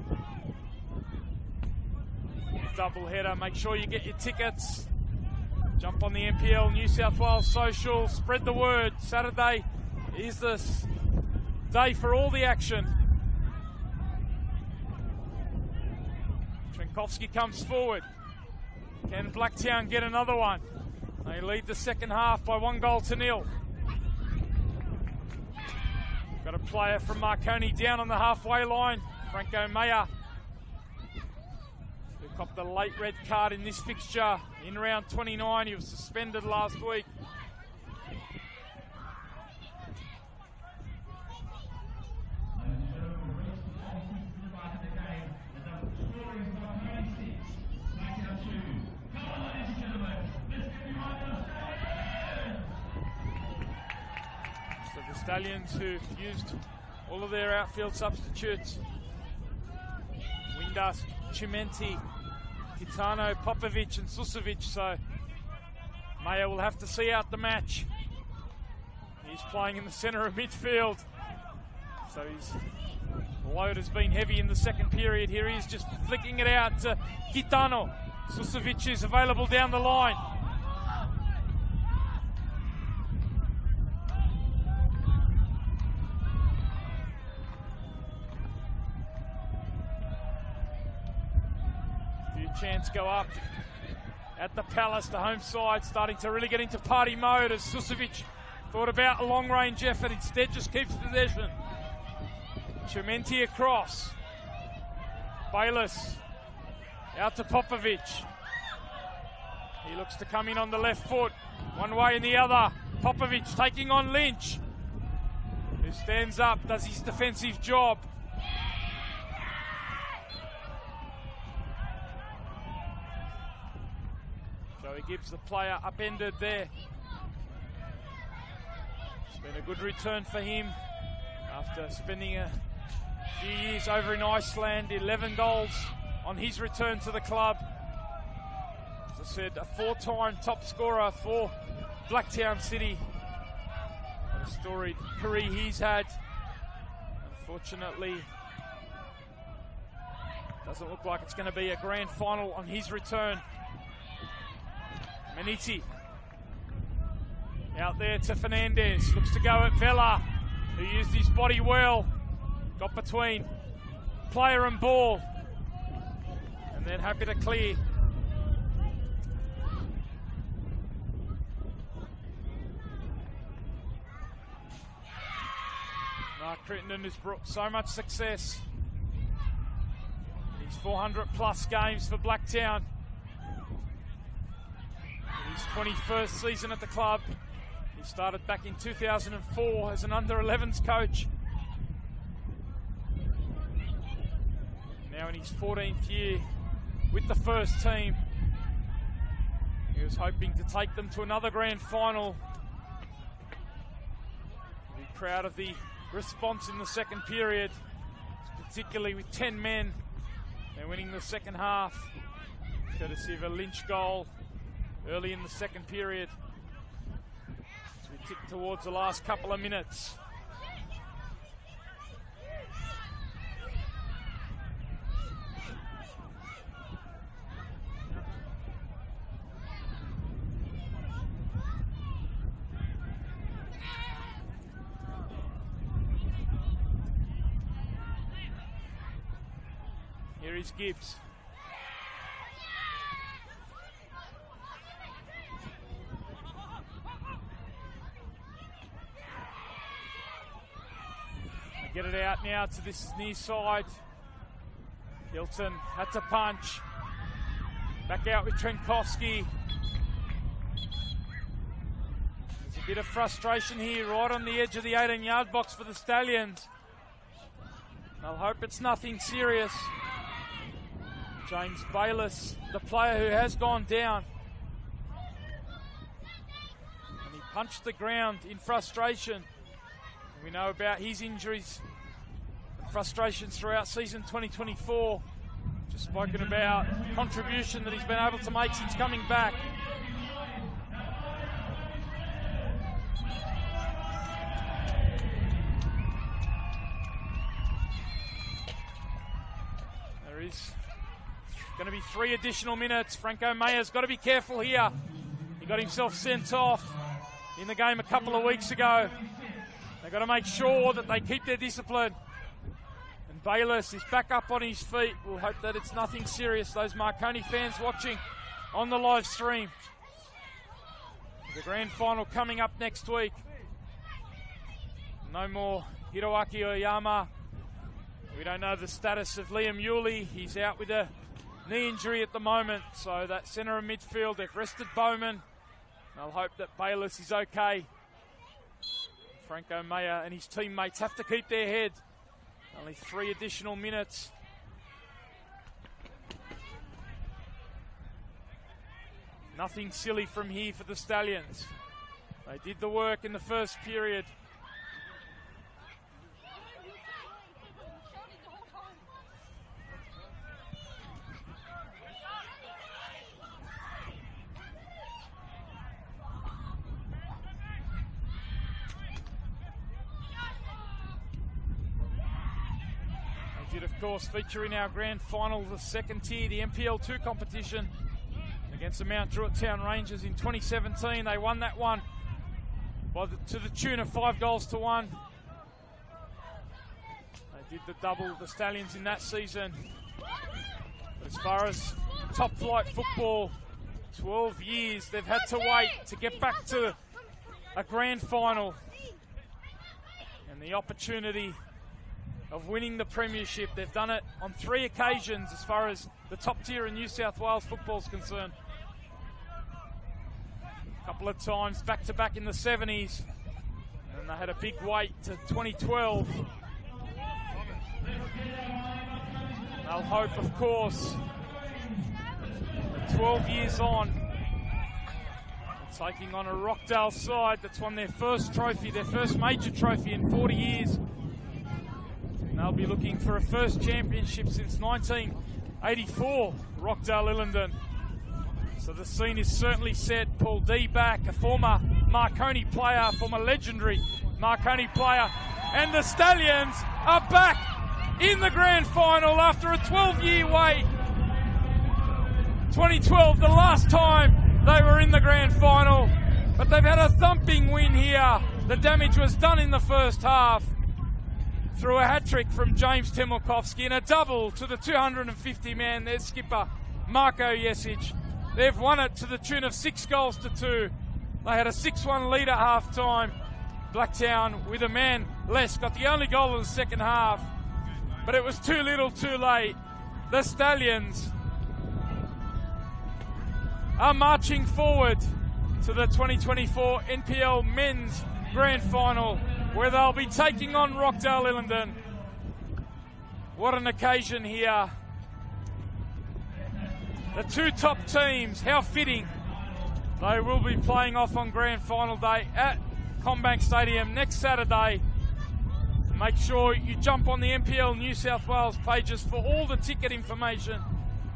Double header. Make sure you get your tickets. Jump on the NPL New South Wales social. Spread the word. Saturday is the day for all the action. Trenkovski comes forward. Can Blacktown get another one? They lead the second half by 1-0. Got a player from Marconi down on the halfway line, Franco Mayer, who copped a late red card in this fixture in round 29. He was suspended last week. Stallions, who've used all of their outfield substitutes. Windass, Chimenti, Kitano, Popovic and Susovic, so Mayer will have to see out the match. He's playing in the centre of midfield, so his load has been heavy in the second period. Here he is just flicking it out to Kitano. Susovic is available down the line. Chance go up at the Palace, the home side starting to really get into party mode as Susovic thought about a long-range effort, instead just keeps possession. Chimenti across. Bayless out to Popovic. He looks to come in on the left foot, one way and the other. Popovic taking on Lynch, who stands up, does his defensive job. Joey Gibbs, the player, upended there. It's been a good return for him after spending a few years over in Iceland. 11 goals on his return to the club. As I said, a 4-time top scorer for Blacktown City. What a storied career he's had. Unfortunately, doesn't look like it's going to be a grand final on his return. Maniti out there to Fernandez, looks to go at Vela, who used his body well, got between player and ball, and then happy to clear. Mark Crittenden has brought so much success in his 400 plus games for Blacktown. His 21st season at the club. He started back in 2004 as an under-11s coach. Now in his 14th year with the first team. He was hoping to take them to another grand final. He'll be proud of the response in the second period, particularly with 10 men. They're winning the second half, courtesy of a Lynch goal early in the second period, as we tick towards the last couple of minutes. Here is Gibbs. Get it out now to this near side. Hilton had to punch. Back out with Trenkowski. There's a bit of frustration here right on the edge of the 18-yard box for the Stallions. They'll hope it's nothing serious. James Bayliss, the player who has gone down. And he punched the ground in frustration. We know about his injuries and frustrations throughout season 2024. Just spoken about the contribution that he's been able to make since coming back. There is going to be 3 additional minutes. Franco Maya's got to be careful here. He got himself sent off in the game a couple of weeks ago. They've got to make sure that they keep their discipline. And Bayliss is back up on his feet. We'll hope that it's nothing serious. Those Marconi fans watching on the live stream. The grand final coming up next week. No more Hiroaki Oyama. We don't know the status of Liam Yulee. He's out with a knee injury at the moment. So that centre of midfield, they've rested Bowman. They'll hope that Bayliss is okay. Franco Maya and his teammates have to keep their head. Only 3 additional minutes. Nothing silly from here for the Stallions. They did the work in the first period. Of course, feature in our grand final, the second tier, the NPL 2 competition against the Mount Druitt Town Rangers in 2017. They won that one to the tune of 5-1. They did the double, the Stallions, in that season. But as far as top flight football, 12 years they've had to wait to get back to a grand final. And the opportunity of winning the premiership. They've done it on 3 occasions as far as the top tier in New South Wales football is concerned. A couple of times back-to-back in the 70s. And they had a big wait to 2012. They'll hope, of course, that 12 years on, taking on a Rockdale side that's won their first trophy, their first major trophy in 40 years. They'll be looking for a first championship since 1984, Rockdale Illendon. So the scene is certainly set. Paul D back, a former Marconi player, former legendary Marconi player. And the Stallions are back in the grand final after a 12-year wait. 2012, the last time they were in the grand final. But they've had a thumping win here. The damage was done in the first half through a hat-trick from James Timilkovsky and a double to the 250-man, their skipper, Marko Jesic. They've won it to the tune of 6-2. They had a 6-1 lead at half-time. Blacktown, with a man less, got the only goal in the second half. But it was too little, too late. The Stallions are marching forward to the 2024 NPL Men's Grand Final, where they'll be taking on Rockdale Illendon. What an occasion here. The 2 top teams, how fitting. They will be playing off on Grand Final Day at Combank Stadium next Saturday. Make sure you jump on the NPL New South Wales pages for all the ticket information,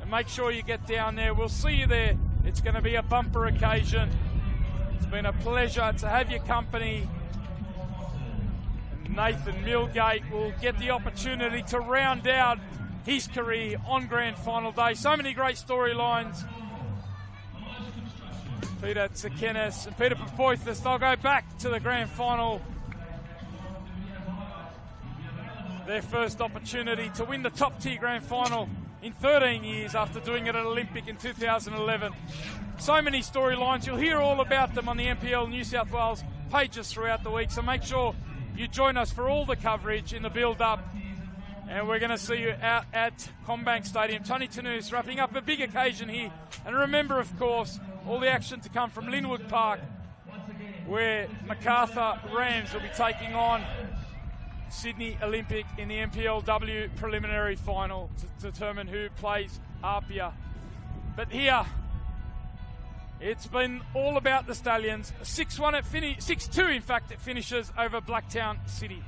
and make sure you get down there. We'll see you there. It's going to be a bumper occasion. It's been a pleasure to have your company. Nathan Millgate will get the opportunity to round out his career on Grand Final Day. So many great storylines. Peter Tsakenis and Peter Papoithas, they'll go back to the Grand Final. Their first opportunity to win the top tier Grand Final in 13 years after doing it at Olympic in 2011. So many storylines. You'll hear all about them on the NPL New South Wales pages throughout the week. So make sure you join us for all the coverage in the build-up. And we're going to see you out at Combank Stadium. Tony Tanous wrapping up a big occasion here. And remember, of course, all the action to come from Linwood Park, where Macarthur Rams will be taking on Sydney Olympic in the NPLW preliminary final to determine who plays Apia. But here, it's been all about the Stallions. 6-1 at 6-2, in fact, it finishes over Blacktown City.